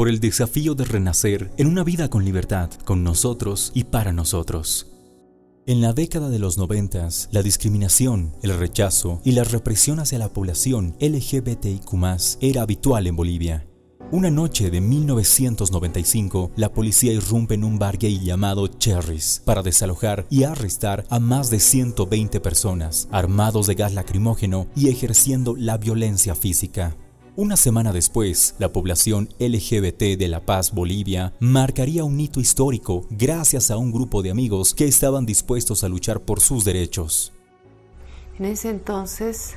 por el desafío de renacer en una vida con libertad, con nosotros y para nosotros. En la década de los 90, la discriminación, el rechazo y la represión hacia la población LGBTIQ+ era habitual en Bolivia. Una noche de 1995, la policía irrumpe en un bar gay llamado Cherries para desalojar y arrestar a más de 120 personas, armados de gas lacrimógeno y ejerciendo la violencia física. Una semana después, la población LGBT de La Paz, Bolivia, marcaría un hito histórico gracias a un grupo de amigos que estaban dispuestos a luchar por sus derechos. En ese entonces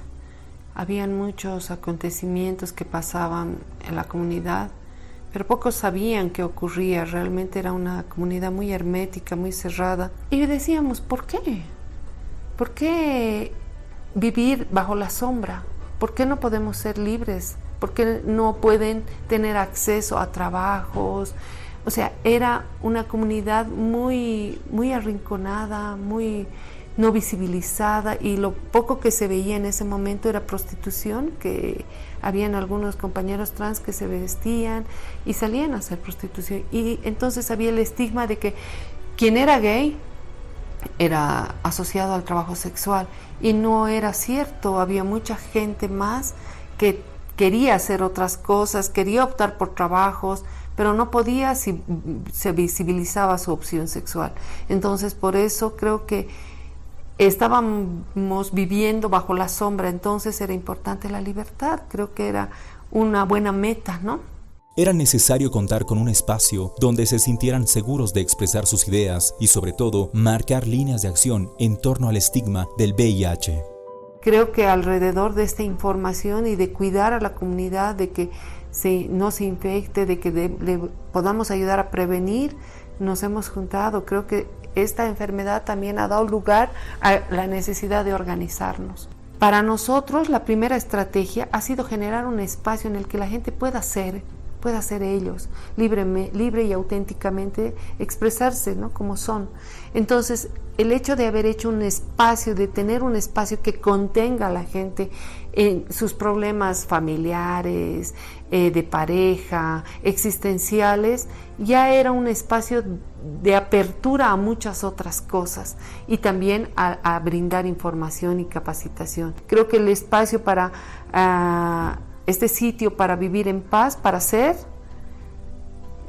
habían muchos acontecimientos que pasaban en la comunidad, pero pocos sabían qué ocurría. Realmente era una comunidad muy hermética, muy cerrada. Y decíamos, ¿por qué? ¿Por qué vivir bajo la sombra? ¿Por qué no podemos ser libres? ¿Por qué no pueden tener acceso a trabajos? O sea, era una comunidad muy arrinconada, muy no visibilizada, y lo poco que se veía en ese momento era prostitución, que habían algunos compañeros trans que se vestían y salían a hacer prostitución, y entonces había el estigma de que quien era gay era asociado al trabajo sexual, y no era cierto. Había mucha gente más que quería hacer otras cosas, quería optar por trabajos, pero no podía si se visibilizaba su opción sexual. Entonces, por eso creo que estábamos viviendo bajo la sombra. Entonces era importante la libertad. Creo que era una buena meta, ¿no? Era necesario contar con un espacio donde se sintieran seguros de expresar sus ideas y, sobre todo, marcar líneas de acción en torno al estigma del VIH. Creo que alrededor de esta información y de cuidar a la comunidad, de que no se infecte, de que le podamos ayudar a prevenir, nos hemos juntado. Creo que esta enfermedad también ha dado lugar a la necesidad de organizarnos. Para nosotros, la primera estrategia ha sido generar un espacio en el que la gente pueda ser ellos, libre y auténticamente expresarse, ¿no? Como son. Entonces, el hecho de haber hecho un espacio, de tener un espacio que contenga a la gente en sus problemas familiares, de pareja, existenciales, ya era un espacio de apertura a muchas otras cosas, y también a brindar información y capacitación. Creo que el espacio para este sitio para vivir en paz, para ser,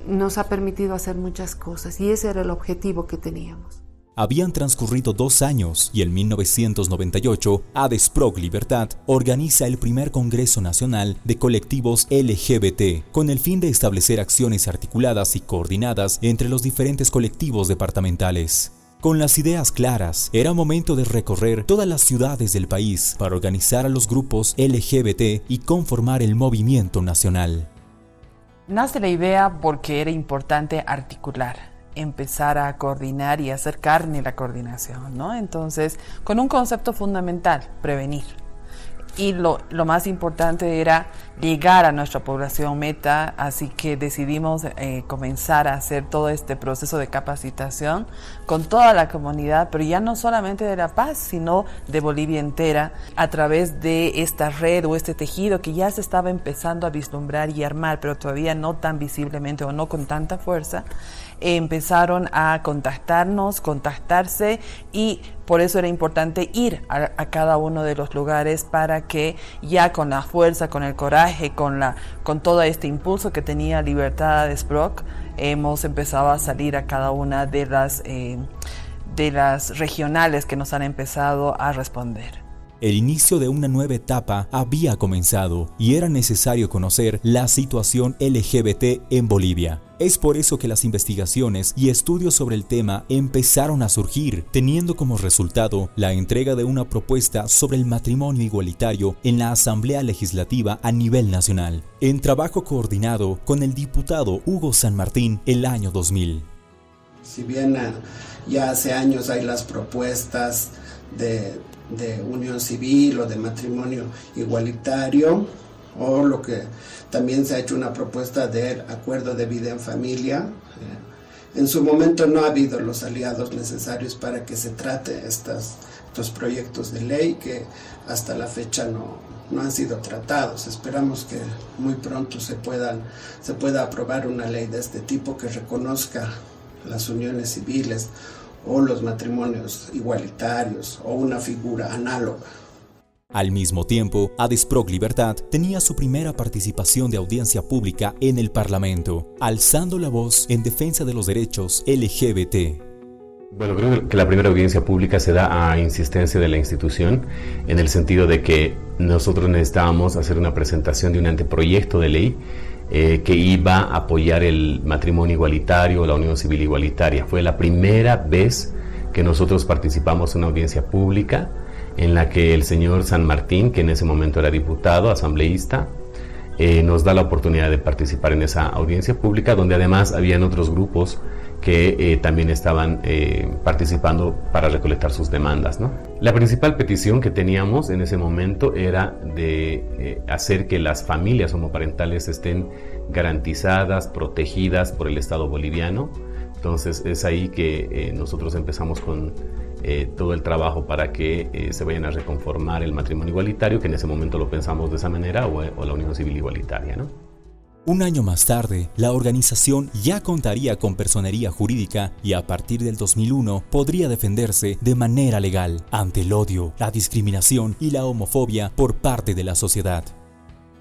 nos ha permitido hacer muchas cosas, y ese era el objetivo que teníamos. Habían transcurrido 2 años y en 1998, ADESPROC Libertad organiza el primer Congreso Nacional de Colectivos LGBT, con el fin de establecer acciones articuladas y coordinadas entre los diferentes colectivos departamentales. Con las ideas claras, era momento de recorrer todas las ciudades del país para organizar a los grupos LGBT y conformar el movimiento nacional. Nace la idea porque era importante articular, empezar a coordinar y hacer carne la coordinación, ¿no? Entonces, con un concepto fundamental, prevenir. Y lo más importante era llegar a nuestra población meta, así que decidimos comenzar a hacer todo este proceso de capacitación con toda la comunidad, pero ya no solamente de La Paz, sino de Bolivia entera, a través de esta red o este tejido que ya se estaba empezando a vislumbrar y armar, pero todavía no tan visiblemente o no con tanta fuerza. Empezaron a contactarse, y por eso era importante ir a cada uno de los lugares, para que ya con la fuerza, con el coraje, con todo este impulso que tenía Libertad ADESPROC, hemos empezado a salir a cada una de las regionales que nos han empezado a responder. El inicio de una nueva etapa había comenzado y era necesario conocer la situación LGBT en Bolivia. Es por eso que las investigaciones y estudios sobre el tema empezaron a surgir, teniendo como resultado la entrega de una propuesta sobre el matrimonio igualitario en la Asamblea Legislativa a nivel nacional, en trabajo coordinado con el diputado Hugo San Martín el año 2000. Si bien ya hace años hay las propuestas de unión civil o de matrimonio igualitario, o lo que también se ha hecho una propuesta de acuerdo de vida en familia, en su momento no ha habido los aliados necesarios para que se trate estos proyectos de ley, que hasta la fecha no han sido tratados. Esperamos que muy pronto se pueda aprobar una ley de este tipo que reconozca las uniones civiles o los matrimonios igualitarios o una figura análoga. Al mismo tiempo, ADESPROC Libertad tenía su primera participación de audiencia pública en el Parlamento, alzando la voz en defensa de los derechos LGBT. Bueno, creo que la primera audiencia pública se da a insistencia de la institución, en el sentido de que nosotros necesitábamos hacer una presentación de un anteproyecto de ley que iba a apoyar el matrimonio igualitario o la unión civil igualitaria. Fue la primera vez que nosotros participamos en una audiencia pública en la que el señor San Martín, que en ese momento era diputado, asambleísta, nos da la oportunidad de participar en esa audiencia pública, donde además habían otros grupos que también estaban participando para recolectar sus demandas, ¿no? La principal petición que teníamos en ese momento era de hacer que las familias homoparentales estén garantizadas, protegidas por el Estado boliviano. Entonces es ahí que nosotros empezamos con todo el trabajo para que se vayan a reconformar el matrimonio igualitario, que en ese momento lo pensamos de esa manera, o la unión civil igualitaria, ¿no? Un año más tarde, la organización ya contaría con personería jurídica y a partir del 2001 podría defenderse de manera legal ante el odio, la discriminación y la homofobia por parte de la sociedad.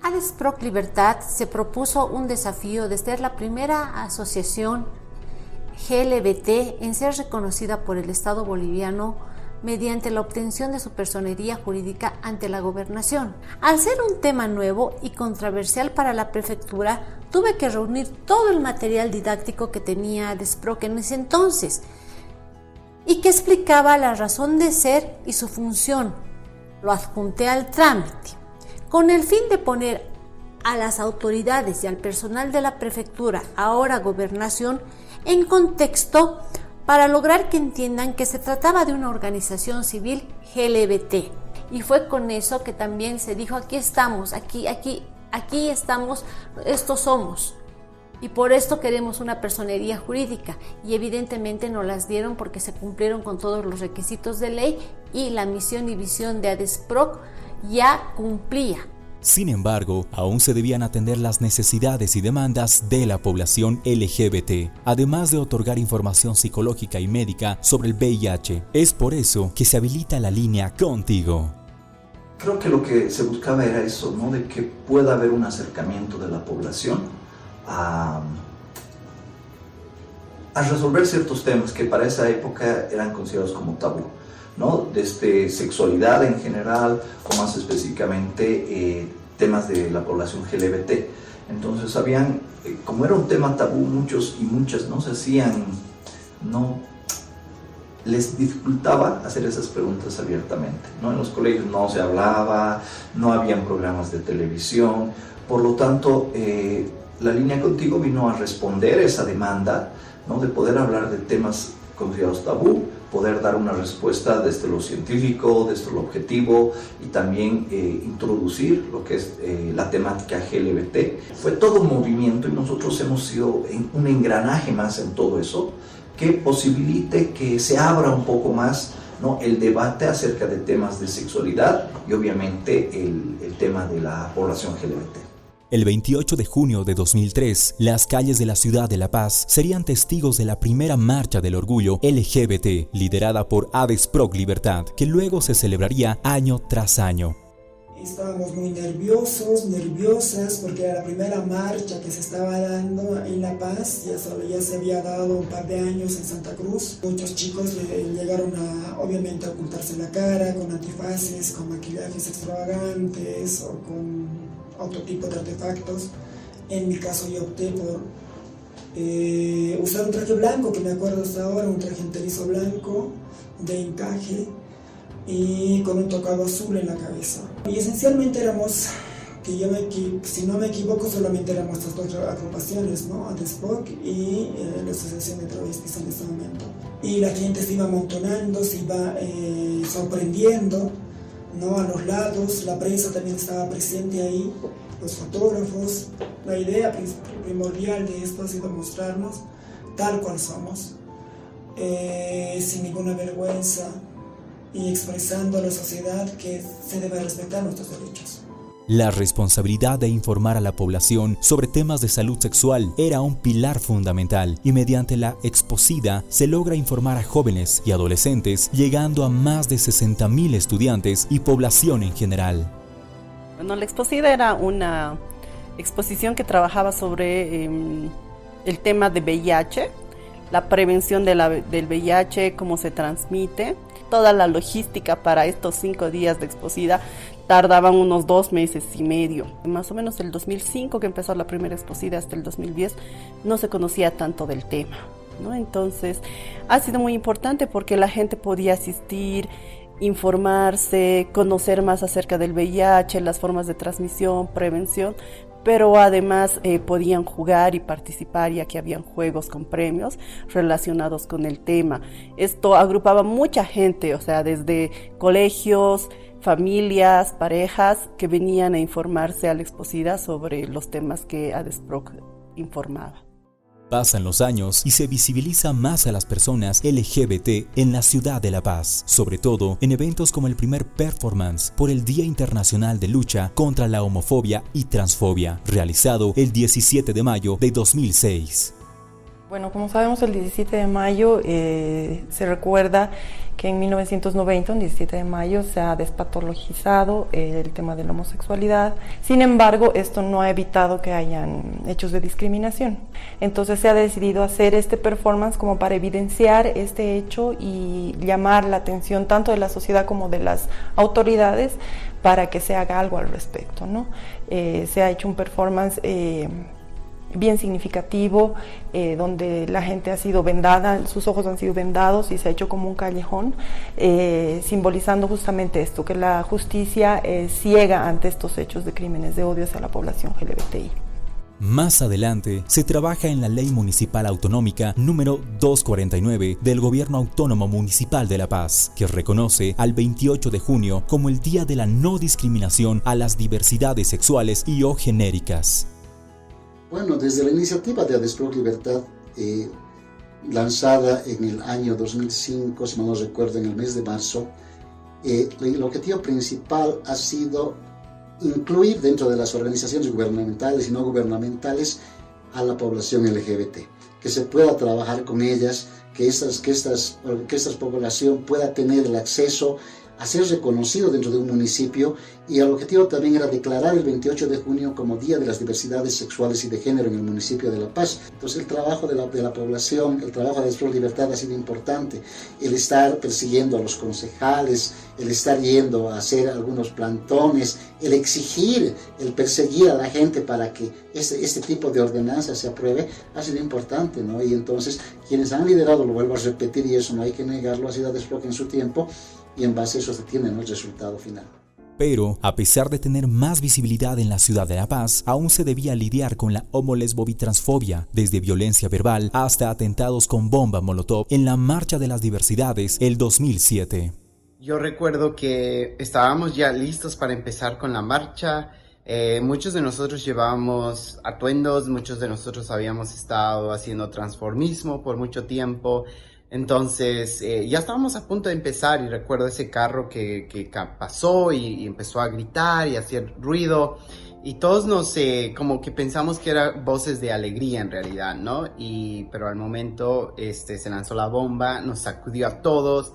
ADESPROC Libertad se propuso un desafío de ser la primera asociación LGBT en ser reconocida por el Estado boliviano mediante la obtención de su personería jurídica ante la gobernación. Al ser un tema nuevo y controversial para la prefectura, tuve que reunir todo el material didáctico que tenía ADESPROC en ese entonces y que explicaba la razón de ser y su función. Lo adjunté al trámite, con el fin de poner a las autoridades y al personal de la prefectura, ahora gobernación, en contexto para lograr que entiendan que se trataba de una organización civil LGBT. Y fue con eso que también se dijo, aquí estamos, aquí estamos, estos somos. Y por esto queremos una personería jurídica. Y evidentemente nos las dieron porque se cumplieron con todos los requisitos de ley y la misión y visión de ADESPROC ya cumplía. Sin embargo, aún se debían atender las necesidades y demandas de la población LGBT, además de otorgar información psicológica y médica sobre el VIH. Es por eso que se habilita la línea Contigo. Creo que lo que se buscaba era eso, ¿no? De que pueda haber un acercamiento de la población a resolver ciertos temas que para esa época eran considerados como tabú, ¿no? Desde sexualidad en general o más específicamente temas de la población LGBT. Entonces habían, como era un tema tabú, muchos y muchas no se hacían, no les dificultaba hacer esas preguntas abiertamente, ¿no? En los colegios no se hablaba, no habían programas de televisión, por lo tanto la línea Contigo vino a responder esa demanda, ¿no? De poder hablar de temas considerados tabú, poder dar una respuesta desde lo científico, desde lo objetivo y también introducir lo que es la temática LGBT. Fue todo un movimiento y nosotros hemos sido un engranaje más en todo eso que posibilite que se abra un poco más, ¿no? El debate acerca de temas de sexualidad y obviamente el tema de la población LGBT. El 28 de junio de 2003, las calles de la ciudad de La Paz serían testigos de la primera marcha del orgullo LGBT, liderada por ADESPROC Libertad, que luego se celebraría año tras año. Estábamos muy nerviosas, porque era la primera marcha que se estaba dando en La Paz, ya se había dado un par de años en Santa Cruz. Muchos chicos llegaron obviamente a ocultarse la cara con antifaces, con maquillajes extravagantes o con otro tipo de artefactos. En mi caso yo opté por usar un traje blanco, que me acuerdo hasta ahora, un traje enterizo blanco de encaje y con un tocado azul en la cabeza. Y esencialmente éramos, si no me equivoco, solamente éramos estas dos agrupaciones, ¿no? ADESPROC y la Asociación de Travestis en ese momento. Y la gente se iba amontonando, se iba sorprendiendo, ¿no? A los lados, la prensa también estaba presente ahí, los fotógrafos. La idea primordial de esto ha sido mostrarnos tal cual somos, sin ninguna vergüenza y expresando a la sociedad que se debe respetar nuestros derechos. La responsabilidad de informar a la población sobre temas de salud sexual era un pilar fundamental y mediante la Exposida se logra informar a jóvenes y adolescentes, llegando a más de 60.000 estudiantes y población en general. Bueno, la Exposida era una exposición que trabajaba sobre el tema de VIH, la prevención del VIH, cómo se transmite, toda la logística para estos 5 días de Exposida. Tardaban unos 2 meses y medio. Más o menos el 2005 que empezó la primera Exposida hasta el 2010 no se conocía tanto del tema, ¿no? Entonces ha sido muy importante porque la gente podía asistir, informarse, conocer más acerca del VIH, las formas de transmisión, prevención, pero además podían jugar y participar, ya que habían juegos con premios relacionados con el tema. Esto agrupaba mucha gente, o sea, desde colegios, familias, parejas que venían a informarse a la Exposida sobre los temas que ADESPROC informaba. Pasan los años y se visibiliza más a las personas LGBT en la ciudad de La Paz, sobre todo en eventos como el primer performance por el Día Internacional de Lucha contra la Homofobia y Transfobia, realizado el 17 de mayo de 2006. Bueno, como sabemos, el 17 de mayo se recuerda que en 1990, el 17 de mayo, se ha despatologizado el tema de la homosexualidad. Sin embargo, esto no ha evitado que hayan hechos de discriminación. Entonces se ha decidido hacer este performance como para evidenciar este hecho y llamar la atención tanto de la sociedad como de las autoridades para que se haga algo al respecto, ¿no? Se ha hecho un performance bien significativo, donde la gente ha sido vendada, sus ojos han sido vendados y se ha hecho como un callejón, simbolizando justamente esto, que la justicia ciega ante estos hechos de crímenes de odio hacia la población LGBTI. Más adelante se trabaja en la Ley Municipal Autonómica número 249 del Gobierno Autónomo Municipal de La Paz, que reconoce al 28 de junio como el Día de la No Discriminación a las Diversidades Sexuales y o Genéricas. Bueno, desde la iniciativa de ADESPROC Libertad, lanzada en el año 2005, si mal no recuerdo, en el mes de marzo, el objetivo principal ha sido incluir dentro de las organizaciones gubernamentales y no gubernamentales a la población LGBT, que se pueda trabajar con ellas, que esta población pueda tener el acceso a ser reconocido dentro de un municipio, y el objetivo también era declarar el 28 de junio como Día de las Diversidades Sexuales y de Género en el municipio de La Paz. Entonces el trabajo de la población, el trabajo de ADESPROC Libertad ha sido importante, el estar persiguiendo a los concejales, el estar yendo a hacer algunos plantones, el exigir, el perseguir a la gente para que este tipo de ordenanza se apruebe, ha sido importante, ¿no? Y entonces quienes han liderado, lo vuelvo a repetir y eso no hay que negarlo, ha sido ADESPROC en su tiempo, y en base a eso se tiene el resultado final. Pero, a pesar de tener más visibilidad en la ciudad de La Paz, aún se debía lidiar con la homo-lesbo-bitransfobia, desde violencia verbal hasta atentados con bomba molotov en la Marcha de las Diversidades el 2007. Yo recuerdo que estábamos ya listos para empezar con la marcha. Muchos de nosotros llevábamos atuendos, muchos de nosotros habíamos estado haciendo transformismo por mucho tiempo. Entonces ya estábamos a punto de empezar y recuerdo ese carro que pasó y empezó a gritar y hacer ruido y todos como que pensamos que eran voces de alegría en realidad, ¿no? Pero al momento se lanzó la bomba, nos sacudió a todos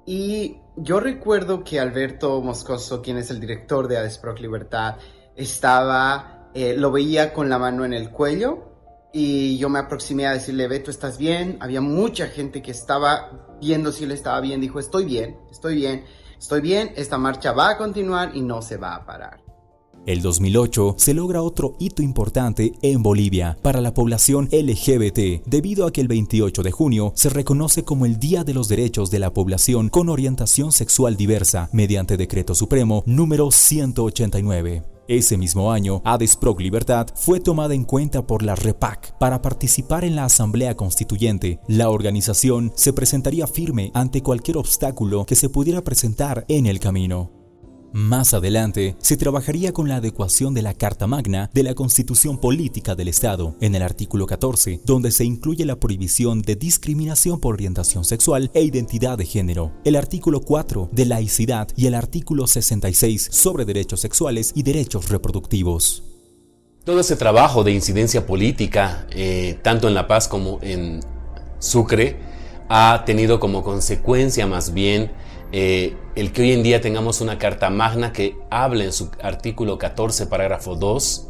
y yo recuerdo que Alberto Moscoso, quien es el director de ADESPROC Libertad, lo veía con la mano en el cuello. Y yo me aproximé a decirle, Beto, ¿estás bien? Había mucha gente que estaba viendo si él estaba bien. Dijo, estoy bien, esta marcha va a continuar y no se va a parar. El 2008 se logra otro hito importante en Bolivia para la población LGBT, debido a que el 28 de junio se reconoce como el Día de los Derechos de la Población con Orientación Sexual Diversa, mediante Decreto Supremo número 189. Ese mismo año, ADESPROC Libertad fue tomada en cuenta por la REPAC para participar en la Asamblea Constituyente. La organización se presentaría firme ante cualquier obstáculo que se pudiera presentar en el camino. Más adelante, se trabajaría con la adecuación de la Carta Magna de la Constitución Política del Estado, en el artículo 14, donde se incluye la prohibición de discriminación por orientación sexual e identidad de género, el artículo 4 de laicidad y el artículo 66 sobre derechos sexuales y derechos reproductivos. Todo ese trabajo de incidencia política, tanto en La Paz como en Sucre, ha tenido como consecuencia más bien el que hoy en día tengamos una Carta Magna que habla en su artículo 14, parágrafo 2,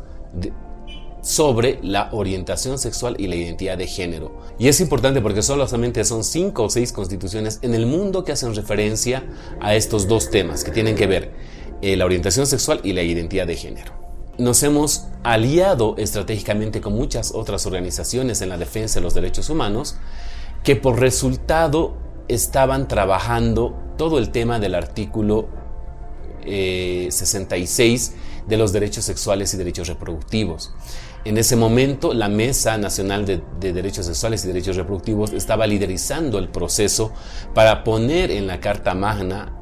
sobre la orientación sexual y la identidad de género. Y es importante porque solamente son 5 o 6 constituciones en el mundo que hacen referencia a estos dos temas que tienen que ver la orientación sexual y la identidad de género. Nos hemos aliado estratégicamente con muchas otras organizaciones en la defensa de los derechos humanos que por resultado estaban trabajando todo el tema del artículo 66 de los derechos sexuales y derechos reproductivos. En ese momento, la Mesa Nacional de Derechos Sexuales y Derechos Reproductivos estaba liderizando el proceso para poner en la Carta Magna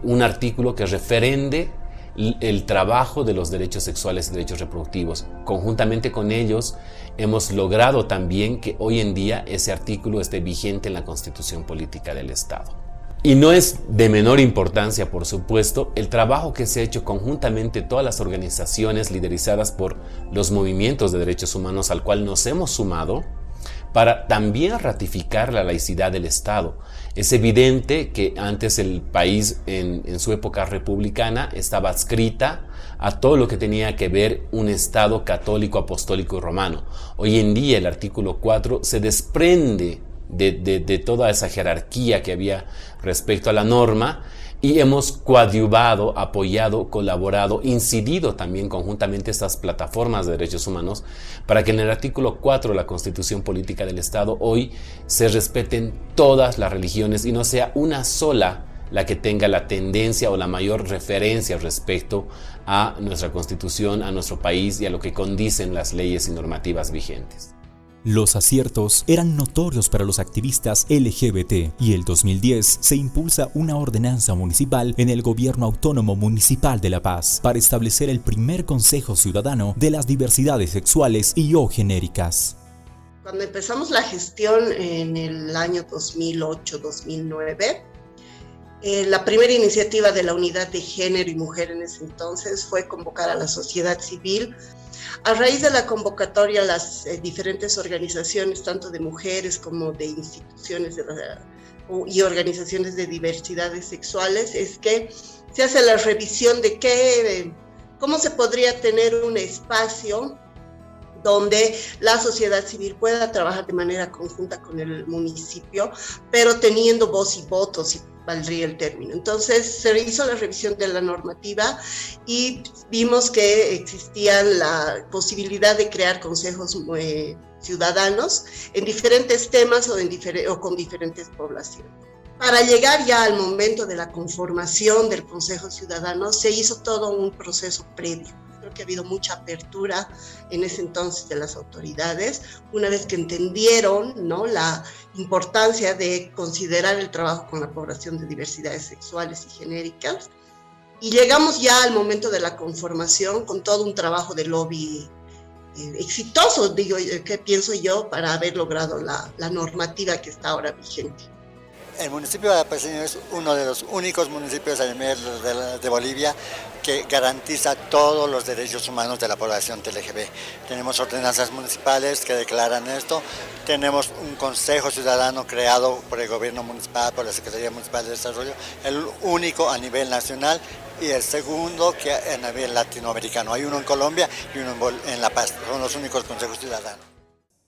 un artículo que referende el trabajo de los derechos sexuales y derechos reproductivos. Conjuntamente con ellos hemos logrado también que hoy en día ese artículo esté vigente en la Constitución Política del Estado. Y no es de menor importancia, por supuesto, el trabajo que se ha hecho conjuntamente todas las organizaciones liderizadas por los movimientos de derechos humanos al cual nos hemos sumado para también ratificar la laicidad del Estado. Es evidente que antes el país en su época republicana estaba adscrita a todo lo que tenía que ver un Estado católico, apostólico y romano. Hoy en día el artículo 4 se desprende de toda esa jerarquía que había respecto a la norma y hemos coadyuvado, apoyado, colaborado, incidido también conjuntamente estas plataformas de derechos humanos para que en el artículo 4 de la Constitución Política del Estado hoy se respeten todas las religiones y no sea una sola la que tenga la tendencia o la mayor referencia respecto a nuestra Constitución, a nuestro país y a lo que condicen las leyes y normativas vigentes. Los aciertos eran notorios para los activistas LGBT y el 2010 se impulsa una ordenanza municipal en el Gobierno Autónomo Municipal de La Paz para establecer el primer Consejo Ciudadano de las diversidades sexuales y o genéricas. Cuando empezamos la gestión en el año 2008-2009, la primera iniciativa de la Unidad de Género y Mujer en ese entonces fue convocar a la sociedad civil. A raíz de la convocatoria, las diferentes organizaciones, tanto de mujeres como de instituciones y organizaciones de diversidades sexuales, es que se hace la revisión de cómo se podría tener un espacio donde la sociedad civil pueda trabajar de manera conjunta con el municipio, pero teniendo voz y voto, si valdría el término. Entonces se hizo la revisión de la normativa y vimos que existía la posibilidad de crear consejos ciudadanos en diferentes temas o con diferentes poblaciones. Para llegar ya al momento de la conformación del Consejo Ciudadano se hizo todo un proceso previo. Creo que ha habido mucha apertura en ese entonces de las autoridades, una vez que entendieron, ¿no?, la importancia de considerar el trabajo con la población de diversidades sexuales y genéricas. Y llegamos ya al momento de la conformación con todo un trabajo de lobby exitoso, que pienso yo, para haber logrado la normativa que está ahora vigente. El municipio de Apaceño es uno de los únicos municipios a nivel de Bolivia que garantiza todos los derechos humanos de la población LGB. Tenemos ordenanzas municipales que declaran esto, tenemos un consejo ciudadano creado por el gobierno municipal, por la Secretaría Municipal de Desarrollo, el único a nivel nacional y el segundo que a nivel latinoamericano. Hay uno en Colombia y uno en La Paz, son los únicos consejos ciudadanos.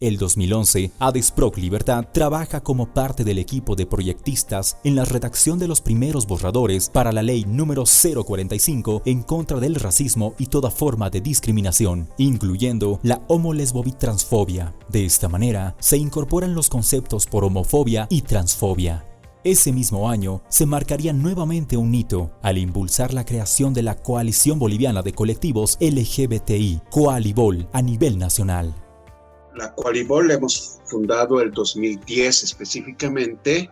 El 2011, ADESPROC Libertad trabaja como parte del equipo de proyectistas en la redacción de los primeros borradores para la ley número 045 en contra del racismo y toda forma de discriminación, incluyendo la homo-lesbo-transfobia. De esta manera, se incorporan los conceptos por homofobia y transfobia. Ese mismo año, se marcaría nuevamente un hito al impulsar la creación de la Coalición Boliviana de Colectivos LGBTI, Coalibol, a nivel nacional. La Coalibol la hemos fundado el 2010 específicamente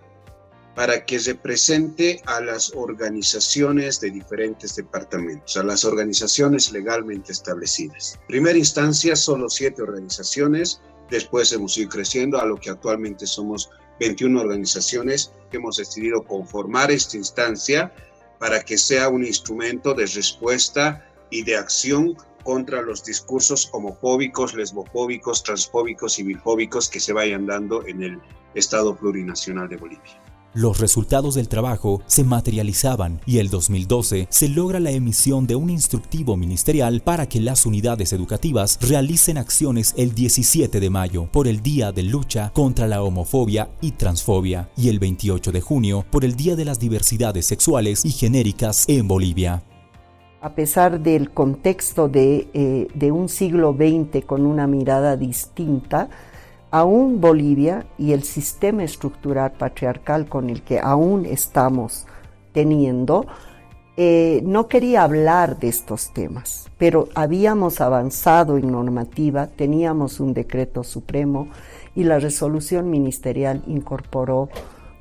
para que represente a las organizaciones de diferentes departamentos, a las organizaciones legalmente establecidas. En primera instancia, solo 7 organizaciones, después hemos ido creciendo a lo que actualmente somos 21 organizaciones que hemos decidido conformar esta instancia para que sea un instrumento de respuesta y de acción contra los discursos homofóbicos, lesbofóbicos, transfóbicos y bifóbicos que se vayan dando en el Estado Plurinacional de Bolivia. Los resultados del trabajo se materializaban y el 2012 se logra la emisión de un instructivo ministerial para que las unidades educativas realicen acciones el 17 de mayo por el Día de Lucha contra la Homofobia y Transfobia y el 28 de junio por el Día de las Diversidades Sexuales y Genéricas en Bolivia. A pesar del contexto de un siglo XX con una mirada distinta, aún Bolivia y el sistema estructural patriarcal con el que aún estamos teniendo, no quería hablar de estos temas, pero habíamos avanzado en normativa, teníamos un decreto supremo y la resolución ministerial incorporó,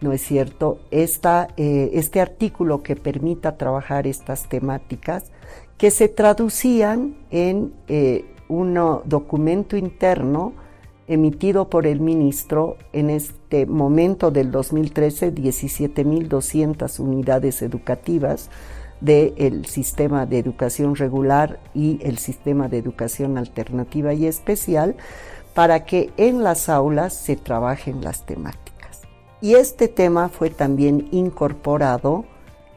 ¿no es cierto?, este artículo que permita trabajar estas temáticas que se traducían en un documento interno emitido por el ministro en este momento del 2013, 17.200 unidades educativas del sistema de educación regular y el sistema de educación alternativa y especial, para que en las aulas se trabajen las temáticas. Y este tema fue también incorporado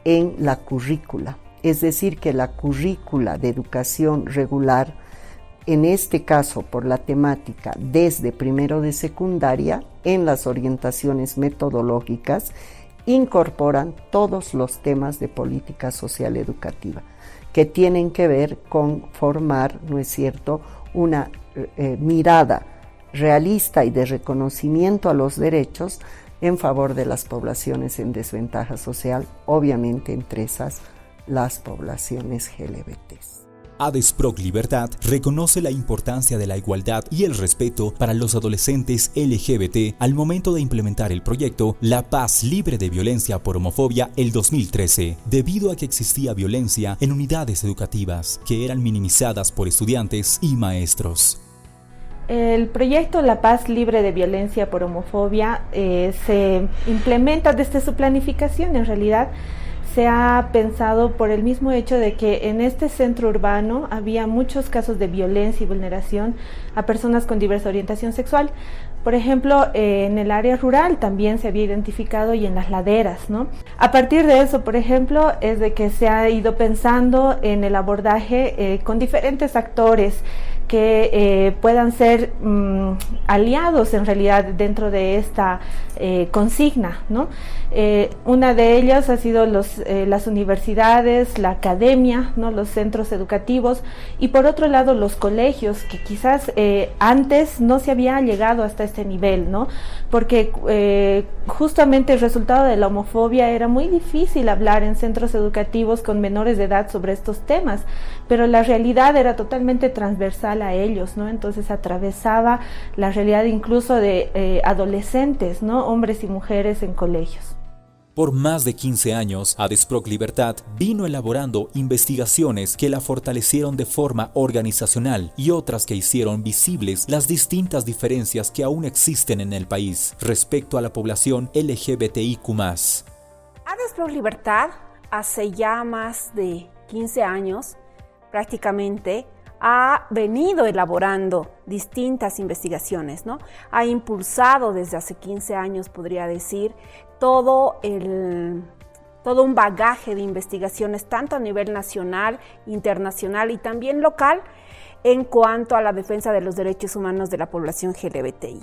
en la currícula, es decir, que la currícula de educación regular, en este caso por la temática desde primero de secundaria, en las orientaciones metodológicas, incorporan todos los temas de política social educativa que tienen que ver con formar, ¿no es cierto?, una mirada realista y de reconocimiento a los derechos en favor de las poblaciones en desventaja social, obviamente entre esas las poblaciones LGBTs. ADESPROC Libertad reconoce la importancia de la igualdad y el respeto para los adolescentes LGBT al momento de implementar el proyecto La Paz Libre de Violencia por Homofobia el 2013, debido a que existía violencia en unidades educativas que eran minimizadas por estudiantes y maestros. El proyecto La Paz Libre de Violencia por Homofobia se implementa desde su planificación. En realidad se ha pensado por el mismo hecho de que en este centro urbano había muchos casos de violencia y vulneración a personas con diversa orientación sexual. Por ejemplo, en el área rural también se había identificado y en las laderas, ¿no? A partir de eso, por ejemplo, es de que se ha ido pensando en el abordaje con diferentes actores que puedan ser aliados en realidad dentro de esta consigna, ¿no? Una de ellas ha sido las universidades, la academia, ¿no?, los centros educativos, y por otro lado los colegios, que quizás antes no se había llegado hasta este nivel, ¿no? Porque justamente el resultado de la homofobia era muy difícil hablar en centros educativos con menores de edad sobre estos temas, pero la realidad era totalmente transversal a ellos, ¿no? Entonces atravesaba la realidad incluso de adolescentes, ¿no?, hombres y mujeres en colegios. Por más de 15 años, ADESPROC Libertad vino elaborando investigaciones que la fortalecieron de forma organizacional y otras que hicieron visibles las distintas diferencias que aún existen en el país respecto a la población LGBTIQ+. ADESPROC Libertad hace ya más de 15 años prácticamente ha venido elaborando distintas investigaciones, ¿no? Ha impulsado desde hace 15 años, podría decir, todo un bagaje de investigaciones, tanto a nivel nacional, internacional y también local, en cuanto a la defensa de los derechos humanos de la población LGBTI.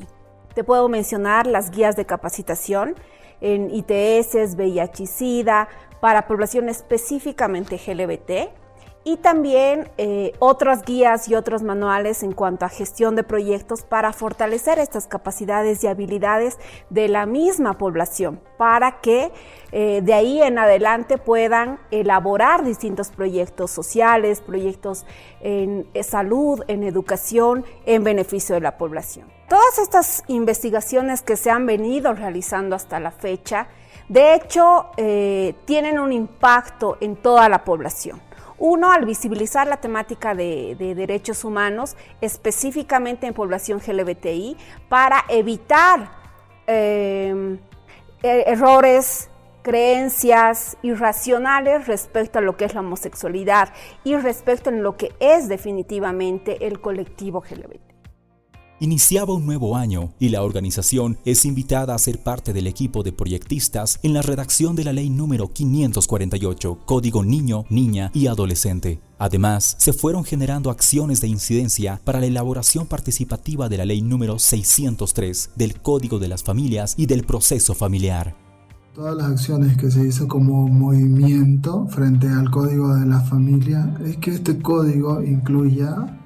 Te puedo mencionar las guías de capacitación en ITS, VIH y SIDA, para población específicamente LGBT, y también otras guías y otros manuales en cuanto a gestión de proyectos para fortalecer estas capacidades y habilidades de la misma población, para que de ahí en adelante puedan elaborar distintos proyectos sociales, proyectos en salud, en educación, en beneficio de la población. Todas estas investigaciones que se han venido realizando hasta la fecha De hecho, tienen un impacto en toda la población. Uno, al visibilizar la temática de derechos humanos, específicamente en población LGBTI, para evitar errores, creencias irracionales respecto a lo que es la homosexualidad y respecto a lo que es definitivamente el colectivo LGBT. Iniciaba un nuevo año y la organización es invitada a ser parte del equipo de proyectistas en la redacción de la ley número 548, Código Niño, Niña y Adolescente. Además, se fueron generando acciones de incidencia para la elaboración participativa de la ley número 603 del Código de las Familias y del Proceso Familiar. Todas las acciones que se hizo como movimiento frente al Código de la Familia es que este código incluya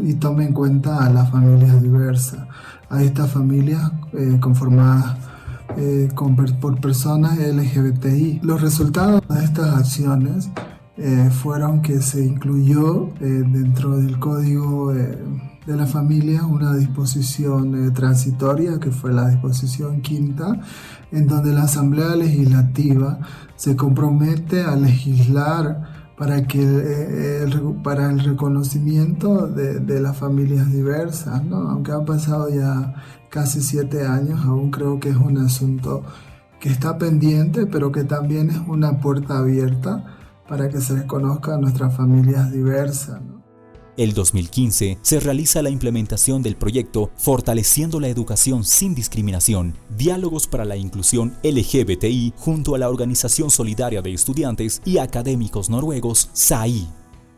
y tome en cuenta a las familias diversas, a estas familias conformadas por personas LGBTI. Los resultados de estas acciones fueron que se incluyó dentro del Código de la Familia una disposición transitoria, que fue la disposición quinta, en donde la Asamblea Legislativa se compromete a legislar para el reconocimiento de las familias diversas, ¿no? Aunque han pasado ya casi 7 años, aún creo que es un asunto que está pendiente, pero que también es una puerta abierta para que se reconozcan nuestras familias diversas, ¿no? El 2015 se realiza la implementación del proyecto Fortaleciendo la Educación sin Discriminación, Diálogos para la Inclusión LGBTI junto a la Organización Solidaria de Estudiantes y Académicos Noruegos, SAI.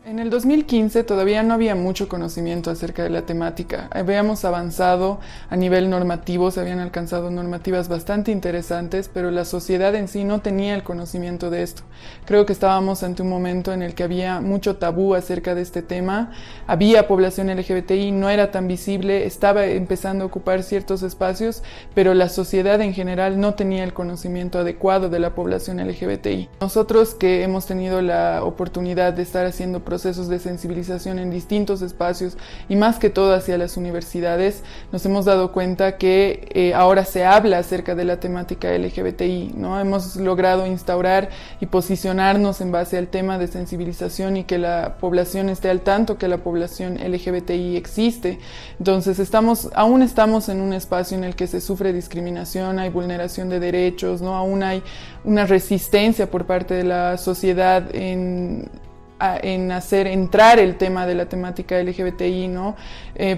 En el 2015 todavía no había mucho conocimiento acerca de la temática. Habíamos avanzado a nivel normativo, se habían alcanzado normativas bastante interesantes, pero la sociedad en sí no tenía el conocimiento de esto. Creo que estábamos ante un momento en el que había mucho tabú acerca de este tema. Había población LGBTI, no era tan visible, estaba empezando a ocupar ciertos espacios, pero la sociedad en general no tenía el conocimiento adecuado de la población LGBTI. Nosotros que hemos tenido la oportunidad de estar haciendo procesos de sensibilización en distintos espacios y más que todo hacia las universidades, nos hemos dado cuenta que ahora se habla acerca de la temática LGBTI, ¿no? Hemos logrado instaurar y posicionarnos en base al tema de sensibilización y que la población esté al tanto que la población LGBTI existe. Entonces aún estamos en un espacio en el que se sufre discriminación, hay vulneración de derechos, ¿no? Aún hay una resistencia por parte de la sociedad en hacer entrar el tema de la temática LGBTI, ¿no?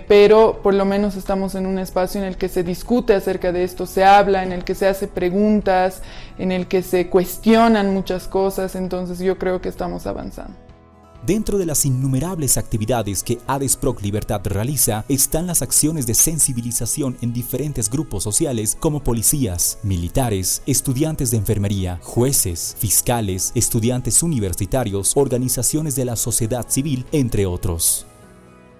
Pero por lo menos estamos en un espacio en el que se discute acerca de esto, se habla, en el que se hace preguntas, en el que se cuestionan muchas cosas, entonces yo creo que estamos avanzando. Dentro de las innumerables actividades que ADESPROC Libertad realiza están las acciones de sensibilización en diferentes grupos sociales como policías, militares, estudiantes de enfermería, jueces, fiscales, estudiantes universitarios, organizaciones de la sociedad civil, entre otros.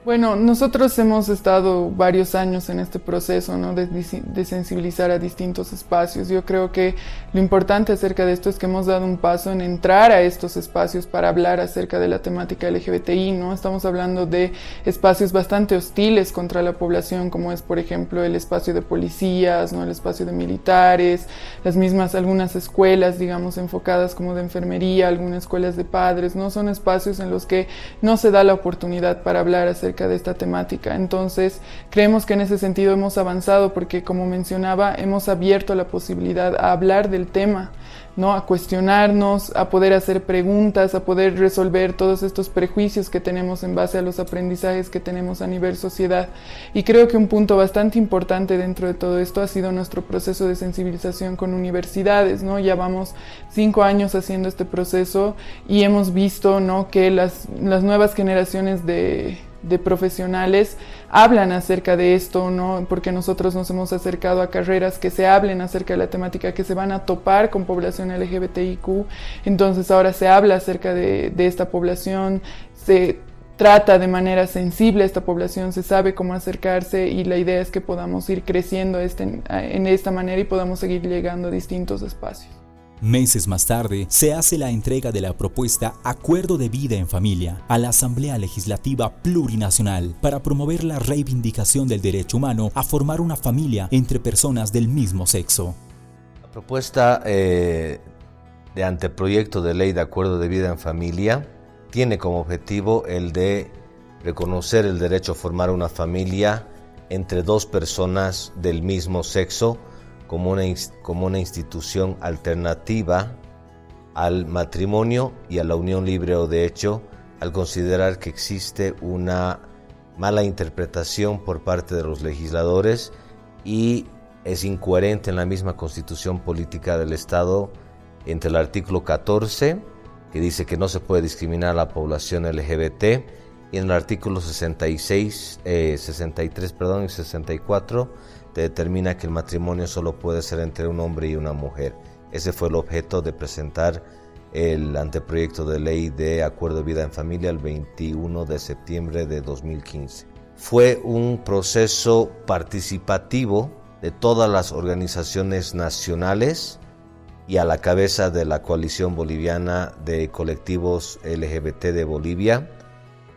Bueno, nosotros hemos estado varios años en este proceso, ¿no? de sensibilizar a distintos espacios. Yo creo que lo importante acerca de esto es que hemos dado un paso en entrar a estos espacios para hablar acerca de la temática LGBTI, ¿no? Estamos hablando de espacios bastante hostiles contra la población, como es, por ejemplo, el espacio de policías, ¿no? El espacio de militares, algunas escuelas, digamos, enfocadas como de enfermería, algunas escuelas de padres, ¿no? Son espacios en los que no se da la oportunidad para hablar acerca de esta temática. Entonces, creemos que en ese sentido hemos avanzado porque, como mencionaba, hemos abierto la posibilidad a hablar del tema, ¿no? A cuestionarnos, a poder hacer preguntas, a poder resolver todos estos prejuicios que tenemos en base a los aprendizajes que tenemos a nivel sociedad. Y creo que un punto bastante importante dentro de todo esto ha sido nuestro proceso de sensibilización con universidades, ¿no? Ya vamos 5 años haciendo este proceso y hemos visto, ¿no? que las nuevas generaciones de profesionales hablan acerca de esto, ¿no? Porque nosotros nos hemos acercado a carreras que se hablen acerca de la temática, que se van a topar con población LGBTIQ, entonces ahora se habla acerca de esta población, se trata de manera sensible a esta población, se sabe cómo acercarse y la idea es que podamos ir creciendo en esta manera y podamos seguir llegando a distintos espacios. Meses más tarde, se hace la entrega de la propuesta Acuerdo de Vida en Familia a la Asamblea Legislativa Plurinacional para promover la reivindicación del derecho humano a formar una familia entre personas del mismo sexo. La propuesta de anteproyecto de ley de acuerdo de vida en familia tiene como objetivo el de reconocer el derecho a formar una familia entre dos personas del mismo sexo como una institución alternativa al matrimonio y a la unión libre o de hecho, al considerar que existe una mala interpretación por parte de los legisladores y es incoherente en la misma Constitución Política del Estado entre el artículo 14, que dice que no se puede discriminar a la población LGBT, y en el artículo 63 y 64 determina que el matrimonio solo puede ser entre un hombre y una mujer. Ese fue el objeto de presentar el anteproyecto de ley de acuerdo de vida en familia el 21 de septiembre de 2015. Fue un proceso participativo de todas las organizaciones nacionales y a la cabeza de la Coalición Boliviana de Colectivos LGBT de Bolivia,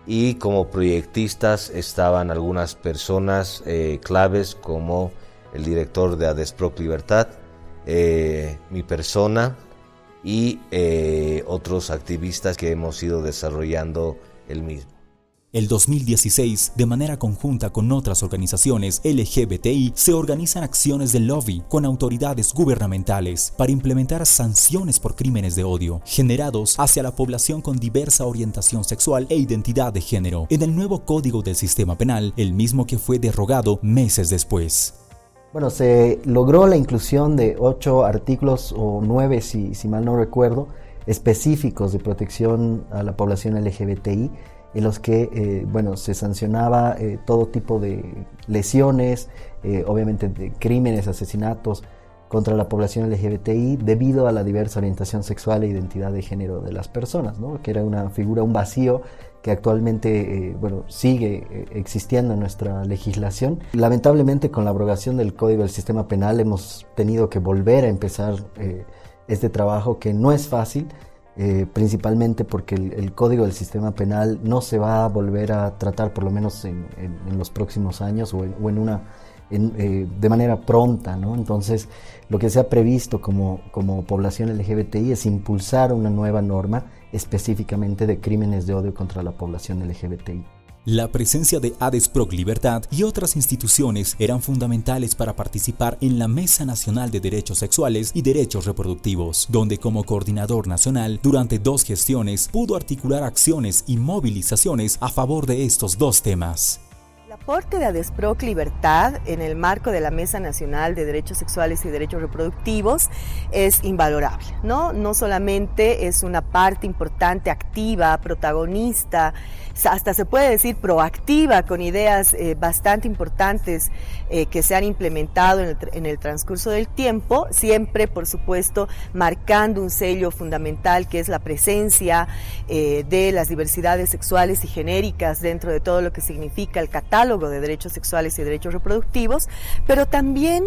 y como proyectistas estaban algunas personas claves como el director de ADESPROC Libertad, mi persona y otros activistas que hemos ido desarrollando el mismo. El 2016, de manera conjunta con otras organizaciones LGBTI, se organizan acciones de lobby con autoridades gubernamentales para implementar sanciones por crímenes de odio generados hacia la población con diversa orientación sexual e identidad de género en el nuevo Código del Sistema Penal, el mismo que fue derogado meses después. Bueno, se logró la inclusión de 8 artículos o 9, si mal no recuerdo, específicos de protección a la población LGBTI, en los que se sancionaba todo tipo de lesiones, obviamente de crímenes, asesinatos contra la población LGBTI debido a la diversa orientación sexual e identidad de género de las personas, ¿no? Que era una figura, un vacío que actualmente sigue existiendo en nuestra legislación. Lamentablemente, con la abrogación del Código del Sistema Penal hemos tenido que volver a empezar este trabajo que no es fácil, principalmente porque el Código del Sistema Penal no se va a volver a tratar, por lo menos en los próximos años o de manera pronta, ¿no? Entonces, lo que se ha previsto como población LGBTI es impulsar una nueva norma específicamente de crímenes de odio contra la población LGBTI. La presencia de ADESPROC Libertad y otras instituciones eran fundamentales para participar en la Mesa Nacional de Derechos Sexuales y Derechos Reproductivos, donde como coordinador nacional, durante 2 gestiones, pudo articular acciones y movilizaciones a favor de estos 2 temas. El aporte de ADESPROC Libertad en el marco de la Mesa Nacional de Derechos Sexuales y Derechos Reproductivos es invalorable, ¿no? No solamente es una parte importante, activa, protagonista, hasta se puede decir proactiva, con ideas bastante importantes que se han implementado en el transcurso del tiempo, siempre, por supuesto, marcando un sello fundamental que es la presencia de las diversidades sexuales y genéricas dentro de todo lo que significa el catálogo de derechos sexuales y derechos reproductivos, pero también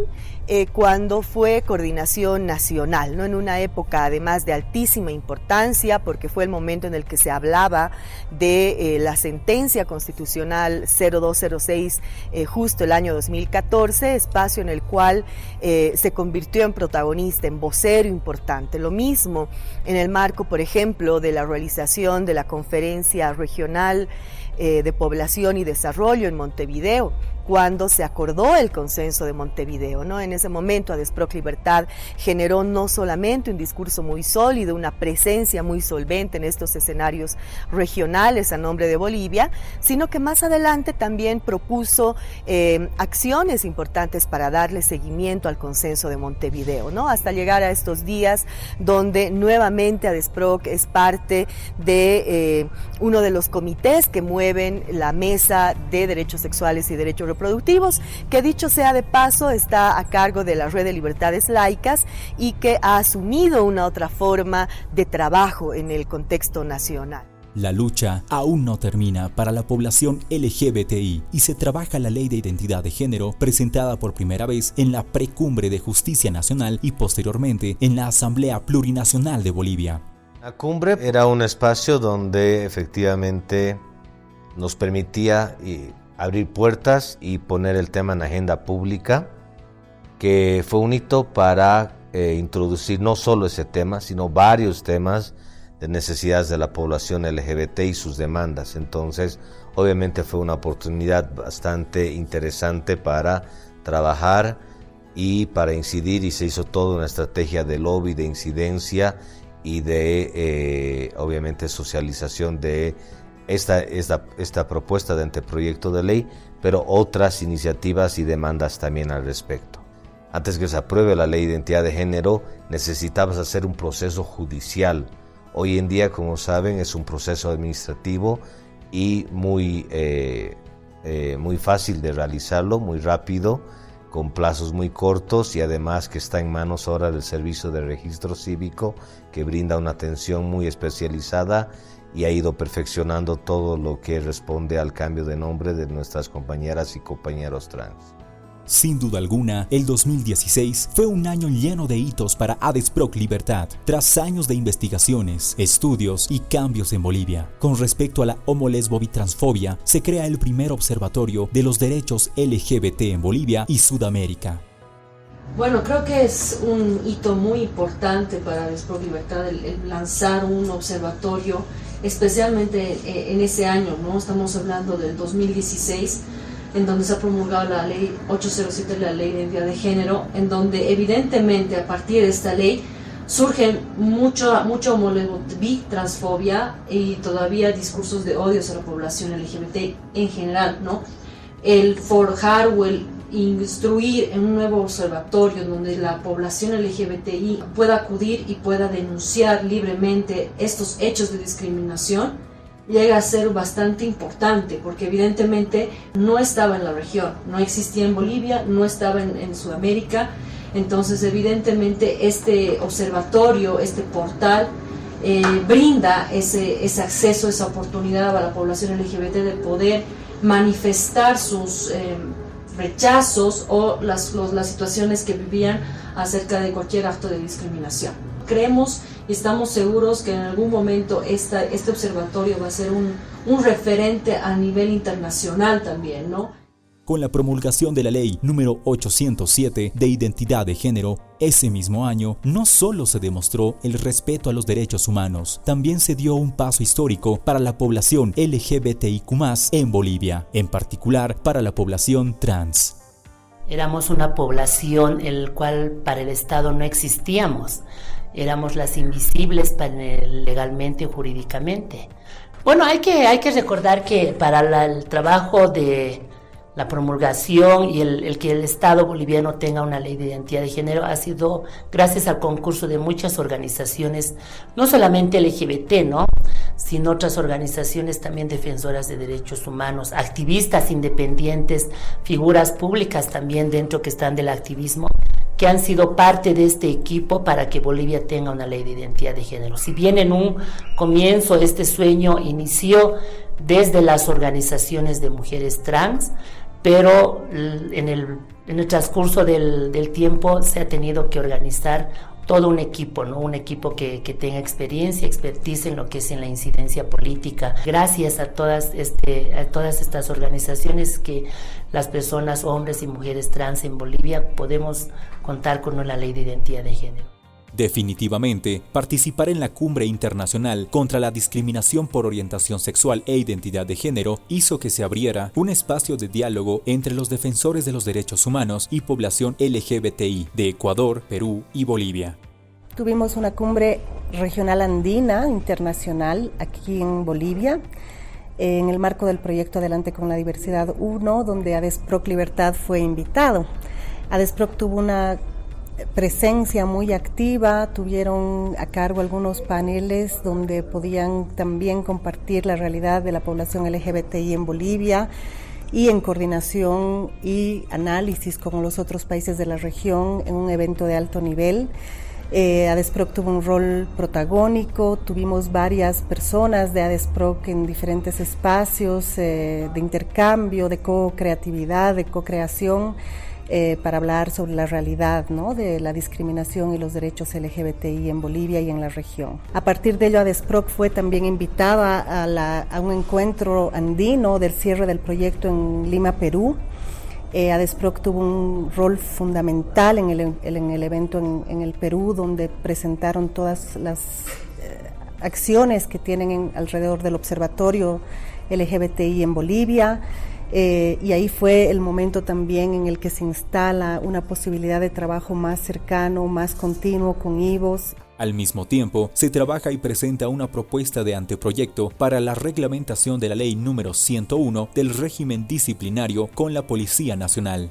cuando fue coordinación nacional, ¿no? En una época además de altísima importancia, porque fue el momento en el que se hablaba de la sentencia constitucional 0206, justo el año 2014, espacio en el cual se convirtió en protagonista, en vocero importante. Lo mismo en el marco, por ejemplo, de la realización de la Conferencia Regional de Población y Desarrollo en Montevideo, cuando se acordó el consenso de Montevideo, ¿no? En ese momento ADESPROC Libertad generó no solamente un discurso muy sólido, una presencia muy solvente en estos escenarios regionales a nombre de Bolivia, sino que más adelante también propuso acciones importantes para darle seguimiento al consenso de Montevideo, ¿no? Hasta llegar a estos días donde nuevamente ADESPROC es parte de uno de los comités que mueven la Mesa de Derechos Sexuales y Derechos Reproductivos, que dicho sea de paso está a cargo de la Red de Libertades Laicas y que ha asumido una otra forma de trabajo en el contexto nacional. La lucha aún no termina para la población LGBTI y se trabaja la Ley de Identidad de Género presentada por primera vez en la Precumbre de Justicia Nacional y posteriormente en la Asamblea Plurinacional de Bolivia. La cumbre era un espacio donde efectivamente nos permitía abrir puertas y poner el tema en agenda pública, que fue un hito para introducir no solo ese tema, sino varios temas de necesidades de la población LGBT y sus demandas. Entonces, obviamente fue una oportunidad bastante interesante para trabajar y para incidir, y se hizo toda una estrategia de lobby, de incidencia y de, obviamente, socialización de esta propuesta de anteproyecto de ley, pero otras iniciativas y demandas también al respecto. Antes que se apruebe la ley de identidad de género, necesitabas hacer un proceso judicial. Hoy en día, como saben, es un proceso administrativo y muy fácil de realizarlo, muy rápido, con plazos muy cortos, y además que está en manos ahora del Servicio de Registro Cívico, que brinda una atención muy especializada y ha ido perfeccionando todo lo que responde al cambio de nombre de nuestras compañeras y compañeros trans. Sin duda alguna, el 2016 fue un año lleno de hitos para ADESPROC Libertad, tras años de investigaciones, estudios y cambios en Bolivia. Con respecto a la homo-lesbo-bitransfobia, se crea el primer observatorio de los derechos LGBT en Bolivia y Sudamérica. Bueno, creo que es un hito muy importante para ADESPROC Libertad el lanzar un observatorio, especialmente en ese año, ¿no? Estamos hablando del 2016, en donde se ha promulgado la ley 807, la ley de identidad de género, en donde evidentemente a partir de esta ley surge mucho homo-lesbo-bitransfobia y todavía discursos de odio hacia la población LGBT en general, ¿no? El forjar o el instruir en un nuevo observatorio donde la población LGBTI pueda acudir y pueda denunciar libremente estos hechos de discriminación llega a ser bastante importante, porque evidentemente no estaba en la región, no existía en Bolivia, no estaba en Sudamérica. Entonces evidentemente este observatorio, este portal brinda ese acceso, esa oportunidad a la población LGBT de poder manifestar sus rechazos o las situaciones que vivían acerca de cualquier acto de discriminación. Creemos y estamos seguros que en algún momento este observatorio va a ser un referente a nivel internacional también, ¿no? Con la promulgación de la ley número 807 de identidad de género, ese mismo año no solo se demostró el respeto a los derechos humanos, también se dio un paso histórico para la población LGBTIQ+ en Bolivia, en particular para la población trans. Éramos una población en la cual para el Estado no existíamos. Éramos las invisibles legalmente y jurídicamente. Bueno, hay que recordar que para el trabajo de la promulgación y el que el Estado boliviano tenga una ley de identidad de género ha sido gracias al concurso de muchas organizaciones, no solamente LGBT, ¿no?, sino otras organizaciones también defensoras de derechos humanos, activistas independientes, figuras públicas también dentro que están del activismo, que han sido parte de este equipo para que Bolivia tenga una ley de identidad de género. Si bien en un comienzo este sueño inició desde las organizaciones de mujeres trans, pero en el transcurso del tiempo se ha tenido que organizar todo un equipo, ¿no? Un equipo que tenga experiencia, expertise en lo que es en la incidencia política. Gracias a todas estas organizaciones que las personas, hombres y mujeres trans en Bolivia, podemos contar con una ley de identidad de género. Definitivamente, participar en la Cumbre Internacional contra la Discriminación por Orientación Sexual e Identidad de Género hizo que se abriera un espacio de diálogo entre los defensores de los derechos humanos y población LGBTI de Ecuador, Perú y Bolivia. Tuvimos una cumbre regional andina internacional aquí en Bolivia, en el marco del proyecto Adelante con la Diversidad 1, donde ADESPROC Libertad fue invitado. ADESPROC tuvo una presencia muy activa, tuvieron a cargo algunos paneles donde podían también compartir la realidad de la población LGBTI en Bolivia y en coordinación y análisis con los otros países de la región en un evento de alto nivel. ADESPROC tuvo un rol protagónico, tuvimos varias personas de ADESPROC en diferentes espacios de intercambio, de co-creatividad, de co-creación, para hablar sobre la realidad, ¿no?, de la discriminación y los derechos LGBTI en Bolivia y en la región. A partir de ello, ADESPROC fue también invitada a un encuentro andino del cierre del proyecto en Lima, Perú, ADESPROC tuvo un rol fundamental en el evento en el Perú, donde presentaron todas las acciones que tienen alrededor del observatorio LGBTI en Bolivia, y ahí fue el momento también en el que se instala una posibilidad de trabajo más cercano, más continuo con IVOS. Al mismo tiempo, se trabaja y presenta una propuesta de anteproyecto para la reglamentación de la Ley número 101 del régimen disciplinario con la Policía Nacional.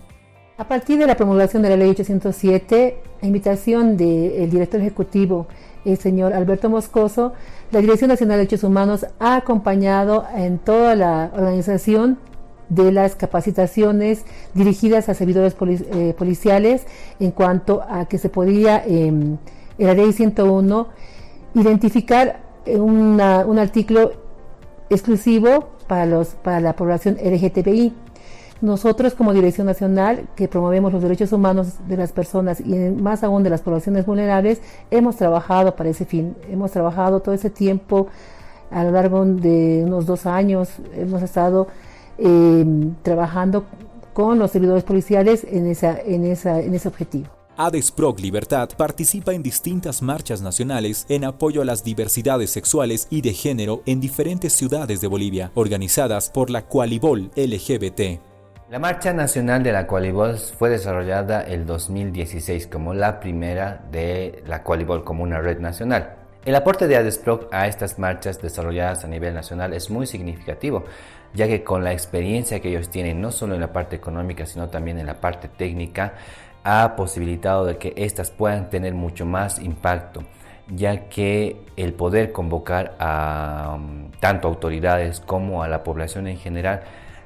A partir de la promulgación de la Ley 807, a invitación del director ejecutivo, el señor Alberto Moscoso, la Dirección Nacional de Derechos Humanos ha acompañado en toda la organización de las capacitaciones dirigidas a servidores policiales en cuanto a que se podía en la Ley 101 identificar un artículo exclusivo para la población LGTBI. Nosotros, como Dirección Nacional, que promovemos los derechos humanos de las personas y más aún de las poblaciones vulnerables, hemos trabajado para ese fin. Hemos trabajado todo ese tiempo, a lo largo de unos 2 años, hemos estado trabajando con los servidores policiales en ese objetivo. ADESPROC Libertad participa en distintas marchas nacionales en apoyo a las diversidades sexuales y de género en diferentes ciudades de Bolivia, organizadas por la Coalibol LGBT. La Marcha Nacional de la Coalibol fue desarrollada el 2016 como la primera de la Coalibol como una red nacional. El aporte de ADESPROC a estas marchas desarrolladas a nivel nacional es muy significativo, ya que con la experiencia que ellos tienen, no solo en la parte económica, sino también en la parte técnica, ha posibilitado de que éstas puedan tener mucho más impacto, ya que el poder convocar a tanto autoridades como a la población en general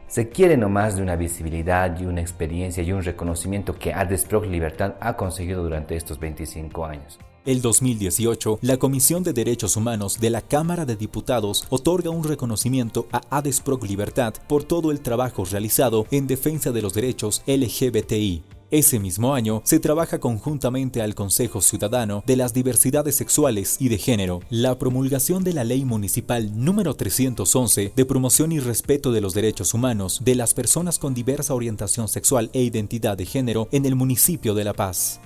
se quiere nomás de una visibilidad y una experiencia y un reconocimiento que ADESPROC Libertad ha conseguido durante estos 25 años. El 2018, la Comisión de Derechos Humanos de la Cámara de Diputados otorga un reconocimiento a ADESPROC Libertad por todo el trabajo realizado en defensa de los derechos LGBTI. Ese mismo año se trabaja conjuntamente al Consejo Ciudadano de las Diversidades Sexuales y de Género, la promulgación de la Ley Municipal número 311 de promoción y respeto de los derechos humanos de las personas con diversa orientación sexual e identidad de género en el municipio de La Paz.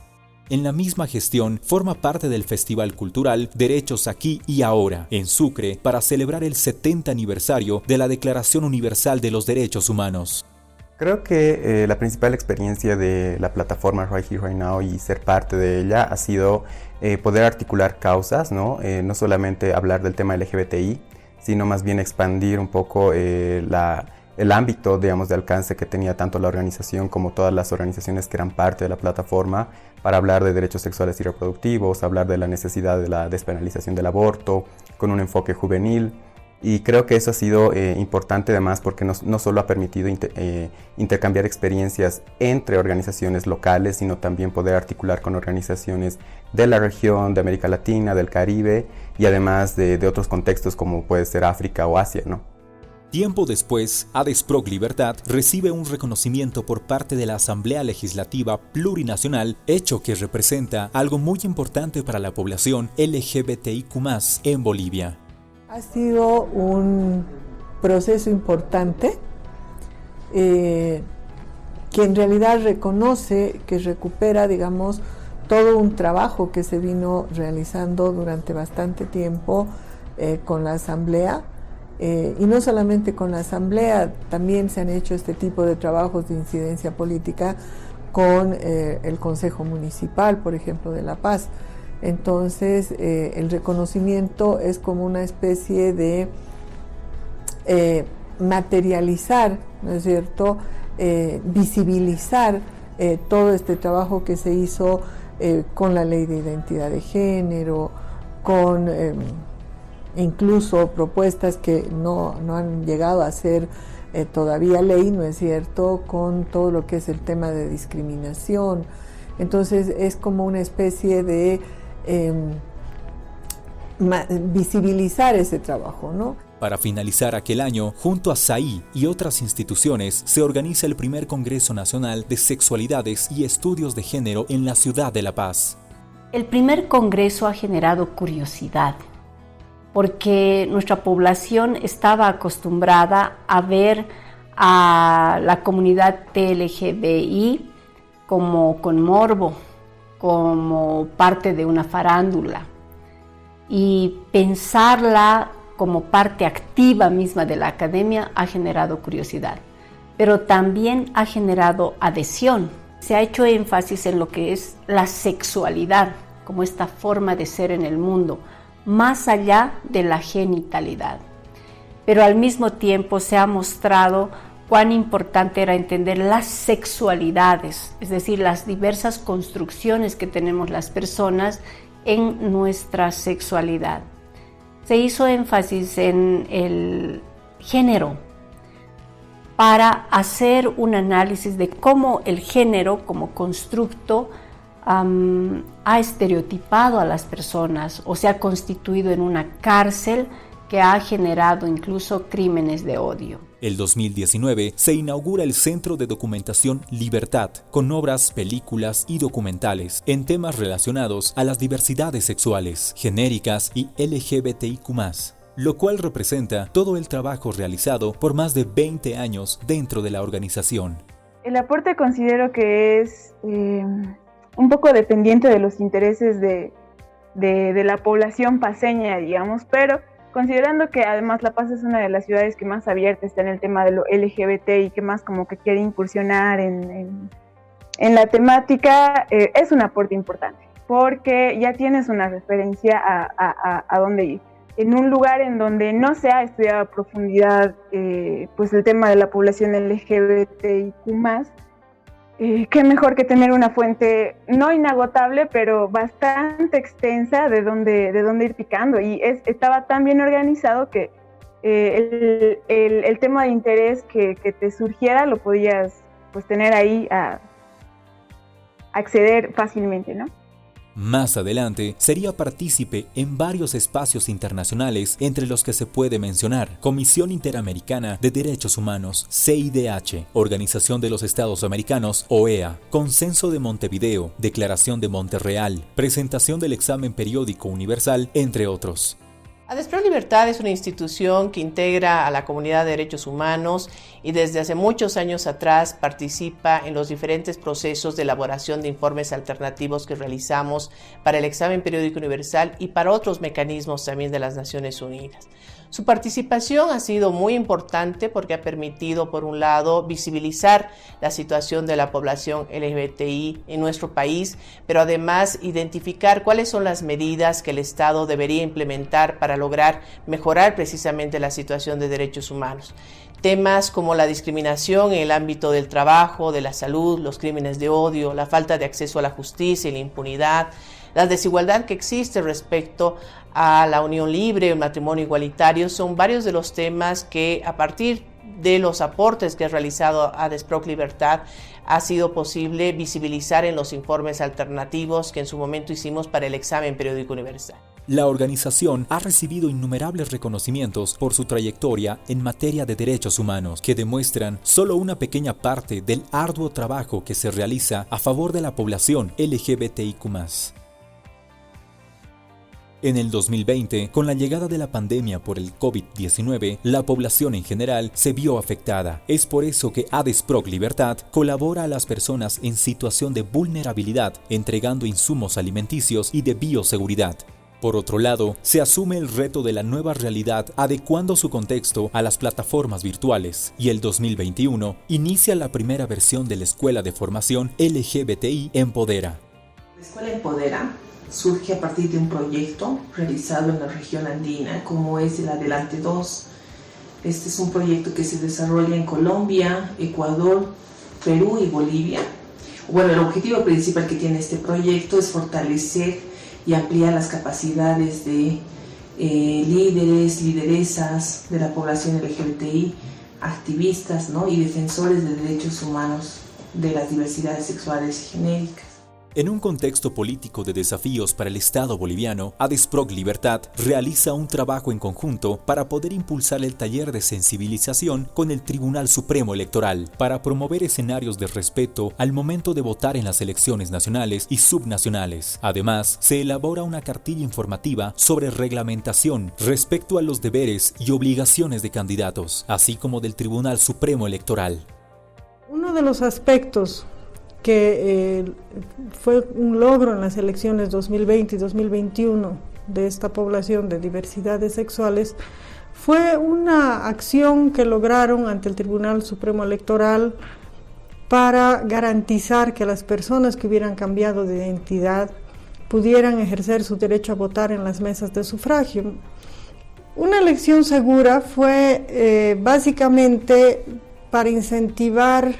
En la misma gestión forma parte del Festival Cultural Derechos Aquí y Ahora, en Sucre, para celebrar el 70 aniversario de la Declaración Universal de los Derechos Humanos. Creo que la principal experiencia de la plataforma Right Here, Right Now y ser parte de ella ha sido poder articular causas, ¿no? No solamente hablar del tema LGBTI, sino más bien expandir un poco el ámbito, digamos, de alcance que tenía tanto la organización como todas las organizaciones que eran parte de la plataforma para hablar de derechos sexuales y reproductivos, hablar de la necesidad de la despenalización del aborto con un enfoque juvenil. Y creo que eso ha sido importante además porque no solo ha permitido intercambiar experiencias entre organizaciones locales, sino también poder articular con organizaciones de la región, de América Latina, del Caribe y además de otros contextos como puede ser África o Asia, ¿no? Tiempo después, ADESPROC Libertad recibe un reconocimiento por parte de la Asamblea Legislativa Plurinacional, hecho que representa algo muy importante para la población LGBTIQ+ en Bolivia. Ha sido un proceso importante que en realidad reconoce, que recupera, digamos, todo un trabajo que se vino realizando durante bastante tiempo con la Asamblea. Y no solamente con la Asamblea, también se han hecho este tipo de trabajos de incidencia política con el Consejo Municipal, por ejemplo, de La Paz. Entonces, el reconocimiento es como una especie de materializar, ¿no es cierto?, visibilizar todo este trabajo que se hizo con la Ley de Identidad de Género, con incluso propuestas que no han llegado a ser todavía ley, ¿no es cierto?, con todo lo que es el tema de discriminación. Entonces, es como una especie de visibilizar ese trabajo, ¿no? Para finalizar aquel año, junto a SAI y otras instituciones, se organiza el primer Congreso Nacional de Sexualidades y Estudios de Género en la ciudad de La Paz. El primer congreso ha generado curiosidad, porque nuestra población estaba acostumbrada a ver a la comunidad LGBTI como con morbo, como parte de una farándula, y pensarla como parte activa misma de la academia ha generado curiosidad, pero también ha generado adhesión. Se ha hecho énfasis en lo que es la sexualidad como esta forma de ser en el mundo, más allá de la genitalidad. Pero al mismo tiempo se ha mostrado cuán importante era entender las sexualidades, es decir, las diversas construcciones que tenemos las personas en nuestra sexualidad. Se hizo énfasis en el género para hacer un análisis de cómo el género como constructo ha estereotipado a las personas o se ha constituido en una cárcel que ha generado incluso crímenes de odio. El 2019 se inaugura el Centro de Documentación Libertad, con obras, películas y documentales en temas relacionados a las diversidades sexuales, genéricas y LGBTIQ+, lo cual representa todo el trabajo realizado por más de 20 años dentro de la organización. El aporte considero que es un poco dependiente de los intereses de la población paseña, digamos, pero considerando que además La Paz es una de las ciudades que más abierta está en el tema de lo LGBT y que más como que quiere incursionar en la temática, es un aporte importante, porque ya tienes una referencia a dónde ir. En un lugar en donde no se ha estudiado a profundidad pues el tema de la población LGBTIQ+, qué mejor que tener una fuente no inagotable, pero bastante extensa de dónde ir picando. Y estaba tan bien organizado que el tema de interés que te surgiera lo podías pues tener ahí a acceder fácilmente, ¿no? Más adelante, sería partícipe en varios espacios internacionales, entre los que se puede mencionar Comisión Interamericana de Derechos Humanos, CIDH, Organización de los Estados Americanos, OEA, Consenso de Montevideo, Declaración de Monterreal, presentación del Examen Periódico Universal, entre otros. ADESPROC Libertad es una institución que integra a la comunidad de derechos humanos y desde hace muchos años atrás participa en los diferentes procesos de elaboración de informes alternativos que realizamos para el Examen Periódico Universal y para otros mecanismos también de las Naciones Unidas. Su participación ha sido muy importante porque ha permitido, por un lado, visibilizar la situación de la población LGBTI en nuestro país, pero además identificar cuáles son las medidas que el Estado debería implementar para lograr mejorar precisamente la situación de derechos humanos. Temas como la discriminación en el ámbito del trabajo, de la salud, los crímenes de odio, la falta de acceso a la justicia y la impunidad, la desigualdad que existe respecto a la unión libre, el matrimonio igualitario, son varios de los temas que a partir de los aportes que ha realizado ADESPROC Libertad ha sido posible visibilizar en los informes alternativos que en su momento hicimos para el Examen Periódico Universal. La organización ha recibido innumerables reconocimientos por su trayectoria en materia de derechos humanos, que demuestran solo una pequeña parte del arduo trabajo que se realiza a favor de la población LGBTIQ+. En el 2020, con la llegada de la pandemia por el COVID-19, la población en general se vio afectada. Es por eso que ADESPROC Libertad colabora a las personas en situación de vulnerabilidad, entregando insumos alimenticios y de bioseguridad. Por otro lado, se asume el reto de la nueva realidad adecuando su contexto a las plataformas virtuales, y el 2021 inicia la primera versión de la Escuela de Formación LGBTI Empodera. La Escuela Empodera surge a partir de un proyecto realizado en la región andina, como es el Adelante 2. Este es un proyecto que se desarrolla en Colombia, Ecuador, Perú y Bolivia. Bueno, el objetivo principal que tiene este proyecto es fortalecer y ampliar las capacidades de líderes, lideresas de la población LGBTI, activistas, ¿no? y defensores de derechos humanos de las diversidades sexuales y genéricas. En un contexto político de desafíos para el Estado boliviano, ADESPROC Libertad realiza un trabajo en conjunto para poder impulsar el taller de sensibilización con el Tribunal Supremo Electoral, para promover escenarios de respeto al momento de votar en las elecciones nacionales y subnacionales. Además, se elabora una cartilla informativa sobre reglamentación respecto a los deberes y obligaciones de candidatos, así como del Tribunal Supremo Electoral. Uno de los aspectos que fue un logro en las elecciones 2020 y 2021 de esta población de diversidades sexuales fue una acción que lograron ante el Tribunal Supremo Electoral para garantizar que las personas que hubieran cambiado de identidad pudieran ejercer su derecho a votar en las mesas de sufragio. Una elección segura fue básicamente para incentivar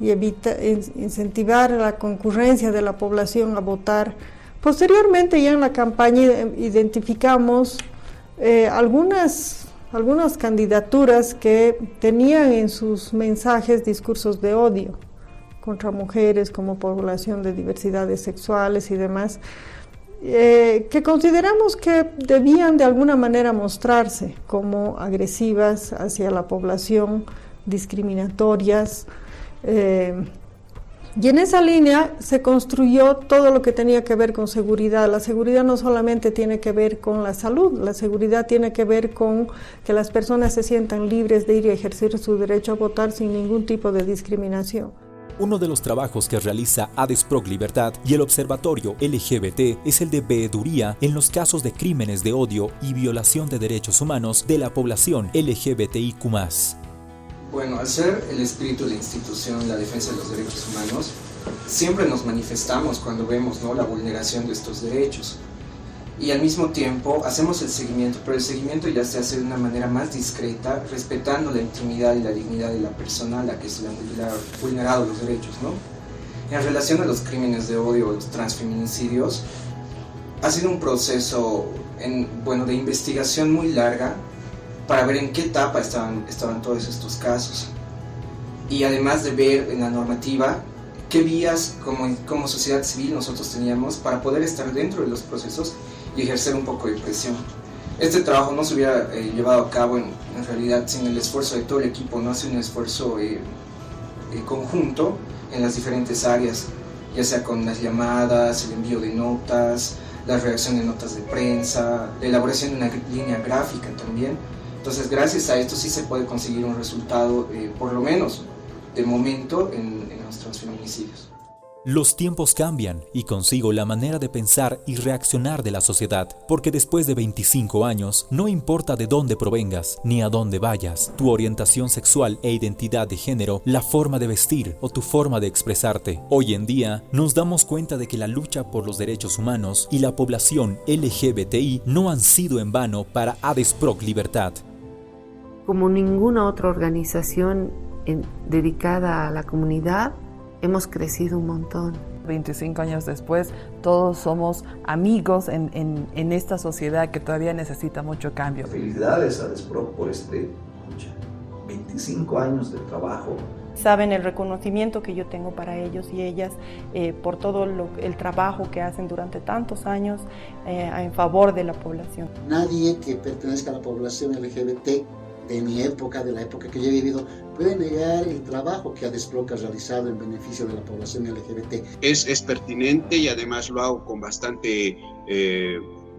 la concurrencia de la población a votar. Posteriormente, ya en la campaña identificamos algunas candidaturas que tenían en sus mensajes discursos de odio contra mujeres como población de diversidades sexuales y demás, que consideramos que debían de alguna manera mostrarse como agresivas hacia la población, discriminatorias. Y en esa línea se construyó todo lo que tenía que ver con seguridad. La seguridad no solamente tiene que ver con la salud, la seguridad tiene que ver con que las personas se sientan libres de ir y ejercer su derecho a votar sin ningún tipo de discriminación. Uno de los trabajos que realiza ADESPROC Libertad y el Observatorio LGBT es el de veeduría en los casos de crímenes de odio y violación de derechos humanos de la población LGBTIQ+. Bueno, al ser el espíritu de la institución, la defensa de los derechos humanos, siempre nos manifestamos cuando vemos, ¿no?, la vulneración de estos derechos. Y al mismo tiempo hacemos el seguimiento, pero el seguimiento ya se hace de una manera más discreta, respetando la intimidad y la dignidad de la persona a la que se le han vulnerado los derechos, ¿no? En relación a los crímenes de odio o los transfeminicidios, ha sido un proceso de investigación muy larga, para ver en qué etapa estaban todos estos casos, y además de ver en la normativa qué vías como sociedad civil nosotros teníamos para poder estar dentro de los procesos y ejercer un poco de presión. Este trabajo no se hubiera llevado a cabo en realidad sin el esfuerzo de todo el equipo, no hace un esfuerzo conjunto en las diferentes áreas, ya sea con las llamadas, el envío de notas, la redacción de notas de prensa, la elaboración de una línea gráfica también. Entonces, gracias a esto sí se puede conseguir un resultado, por lo menos de momento, en los transfeminicidios. Los tiempos cambian y consigo la manera de pensar y reaccionar de la sociedad, porque después de 25 años, no importa de dónde provengas ni a dónde vayas, tu orientación sexual e identidad de género, la forma de vestir o tu forma de expresarte. Hoy en día, nos damos cuenta de que la lucha por los derechos humanos y la población LGBTI no han sido en vano para ADESPROC Libertad. Como ninguna otra organización dedicada a la comunidad, hemos crecido un montón. 25 años después, todos somos amigos en esta sociedad que todavía necesita mucho cambio. Felicidades a ADESPROC por 25 años de trabajo. Saben el reconocimiento que yo tengo para ellos y ellas por todo el trabajo que hacen durante tantos años en favor de la población. Nadie que pertenezca a la población LGBT de mi época, de la época que yo he vivido, puede negar el trabajo que ADESPROC ha realizado en beneficio de la población LGBT. Es pertinente y además lo hago con bastante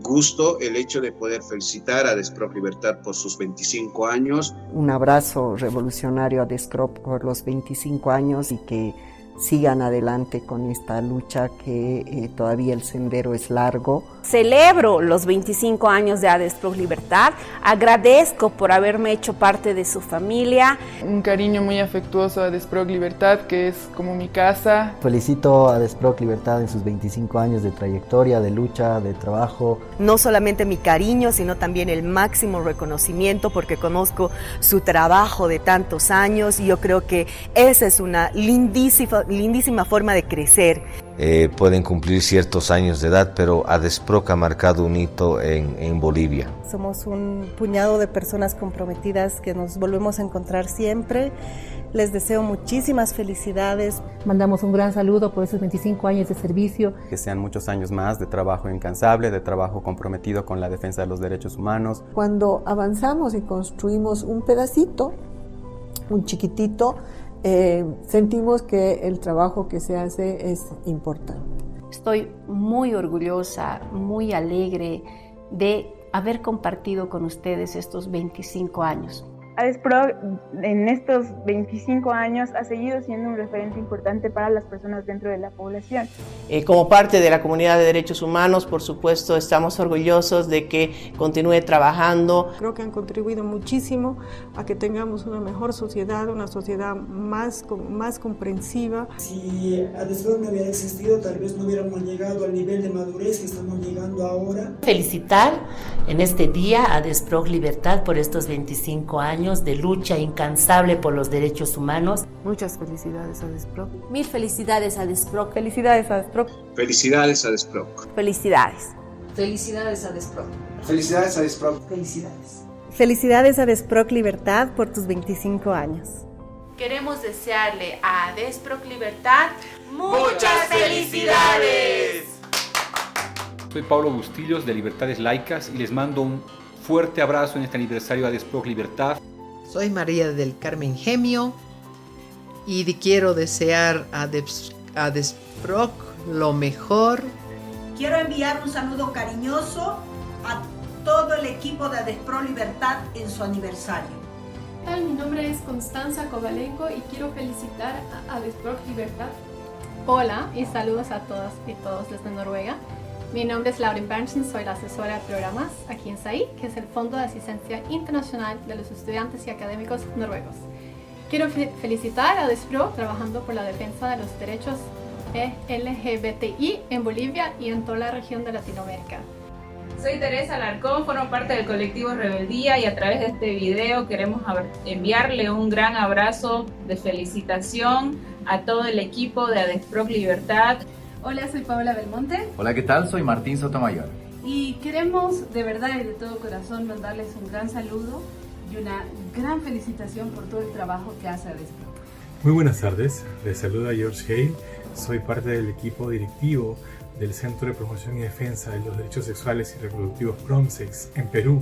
gusto el hecho de poder felicitar a ADESPROC Libertad por sus 25 años. Un abrazo revolucionario a ADESPROC por los 25 años y que sigan adelante con esta lucha que todavía el sendero es largo. Celebro los 25 años de ADESPROC Libertad, agradezco por haberme hecho parte de su familia. Un cariño muy afectuoso a ADESPROC Libertad, que es como mi casa. Felicito a ADESPROC Libertad en sus 25 años de trayectoria, de lucha, de trabajo. No solamente mi cariño, sino también el máximo reconocimiento, porque conozco su trabajo de tantos años y yo creo que esa es una lindísima lindísima forma de crecer. Pueden cumplir ciertos años de edad, pero ADESPROC ha marcado un hito en Bolivia. Somos un puñado de personas comprometidas que nos volvemos a encontrar siempre. Les deseo muchísimas felicidades. Mandamos un gran saludo por esos 25 años de servicio. Que sean muchos años más de trabajo incansable, de trabajo comprometido con la defensa de los derechos humanos. Cuando avanzamos y construimos un pedacito, un chiquitito, sentimos que el trabajo que se hace es importante. Estoy muy orgullosa, muy alegre de haber compartido con ustedes estos 25 años. ADESPROC en estos 25 años ha seguido siendo un referente importante para las personas dentro de la población. Como parte de la comunidad de derechos humanos, por supuesto, estamos orgullosos de que continúe trabajando. Creo que han contribuido muchísimo a que tengamos una mejor sociedad, una sociedad más comprensiva. Si ADESPROC no hubiera existido, tal vez no hubiéramos llegado al nivel de madurez que estamos llegando ahora. Felicitar en este día a ADESPROC Libertad por estos 25 años de lucha incansable por los derechos humanos. Muchas felicidades a ADESPROC. Mil felicidades a ADESPROC. Felicidades a ADESPROC. Felicidades a ADESPROC. Felicidades. Felicidades a ADESPROC. Felicidades a ADESPROC. Felicidades. Felicidades a ADESPROC Libertad por tus 25 años. Queremos desearle a ADESPROC Libertad muchas felicidades. Soy Pablo Bustillos de Libertades Laicas y les mando un fuerte abrazo en este aniversario de ADESPROC Libertad. Soy María del Carmen Gemio y quiero desear a ADESPROC lo mejor. Quiero enviar un saludo cariñoso a todo el equipo de ADESPROC Libertad en su aniversario. Mi nombre es Constanza Kovalenko y quiero felicitar a ADESPROC Libertad. Hola y saludos a todas y todos desde Noruega. Mi nombre es Lauren Berntsen, soy la asesora de programas aquí en SAI, que es el Fondo de Asistencia Internacional de los Estudiantes y Académicos Noruegos. Quiero felicitar a ADESPROC trabajando por la defensa de los derechos LGBTI en Bolivia y en toda la región de Latinoamérica. Soy Teresa Alarcón, formo parte del colectivo Rebeldía y a través de este video queremos enviarle un gran abrazo de felicitación a todo el equipo de ADESPROC Libertad. Hola, soy Paola Belmonte. Hola, ¿qué tal? Soy Martín Sotomayor. Y queremos de verdad y de todo corazón mandarles un gran saludo y una gran felicitación por todo el trabajo que hace ADESPROC. Muy buenas tardes, les saluda George Hale, soy parte del equipo directivo del Centro de Promoción y Defensa de los Derechos Sexuales y Reproductivos PROMSEX en Perú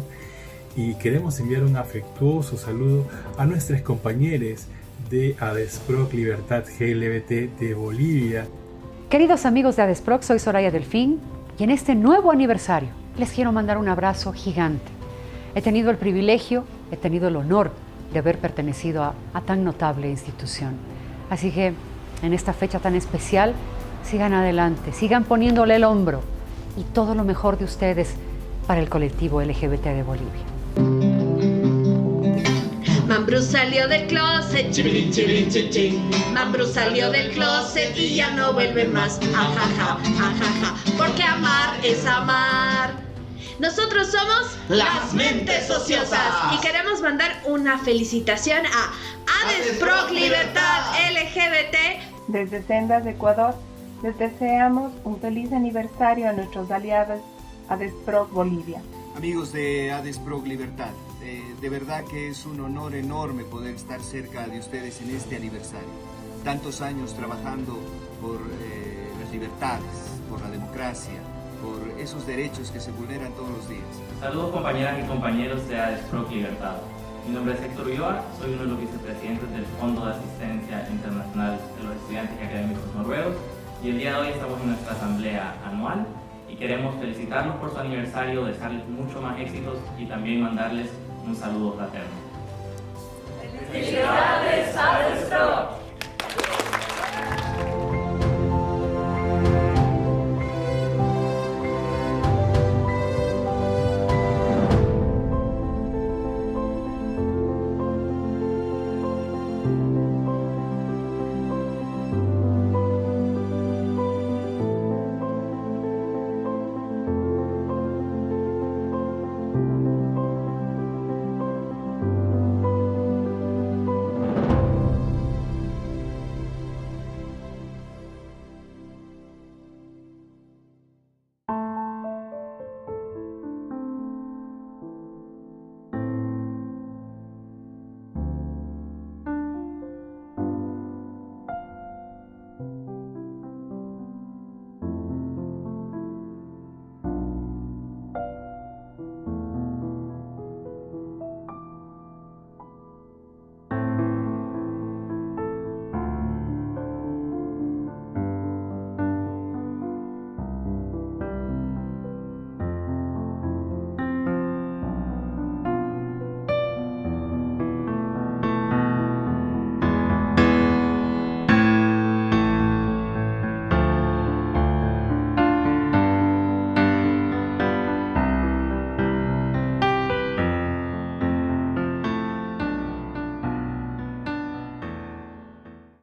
y queremos enviar un afectuoso saludo a nuestras compañeras de ADESPROC Libertad GLBT de Bolivia. Queridos amigos de ADESPROC, soy Soraya Delfín y en este nuevo aniversario les quiero mandar un abrazo gigante. He tenido el privilegio, he tenido el honor de haber pertenecido a tan notable institución. Así que en esta fecha tan especial, sigan adelante, sigan poniéndole el hombro y todo lo mejor de ustedes para el colectivo LGBT de Bolivia. Mambrú salió del closet, chibilín, chibilín, chichín. Mambrú salió del closet y ya no vuelve más. Ajaja, ajaja, porque amar es amar. Nosotros somos las Mentes Ociosas y queremos mandar una felicitación a ADESPROC Libertad LGBT. Desde Sendas, Ecuador, les deseamos un feliz aniversario a nuestros aliados ADESPROC Bolivia. Amigos de ADESPROC Libertad, de verdad que es un honor enorme poder estar cerca de ustedes en este aniversario. Tantos años trabajando por las libertades, por la democracia, por esos derechos que se vulneran todos los días. Saludos compañeras y compañeros de ADESPROC Libertad. Mi nombre es Héctor Ulloa, soy uno de los vicepresidentes del Fondo de Asistencia Internacional de los Estudiantes y Académicos Noruegos y el día de hoy estamos en nuestra asamblea anual y queremos felicitarlos por su aniversario, desearles mucho más éxitos y también mandarles un saludo fraterno. ¡Felicidades, ADESPROC!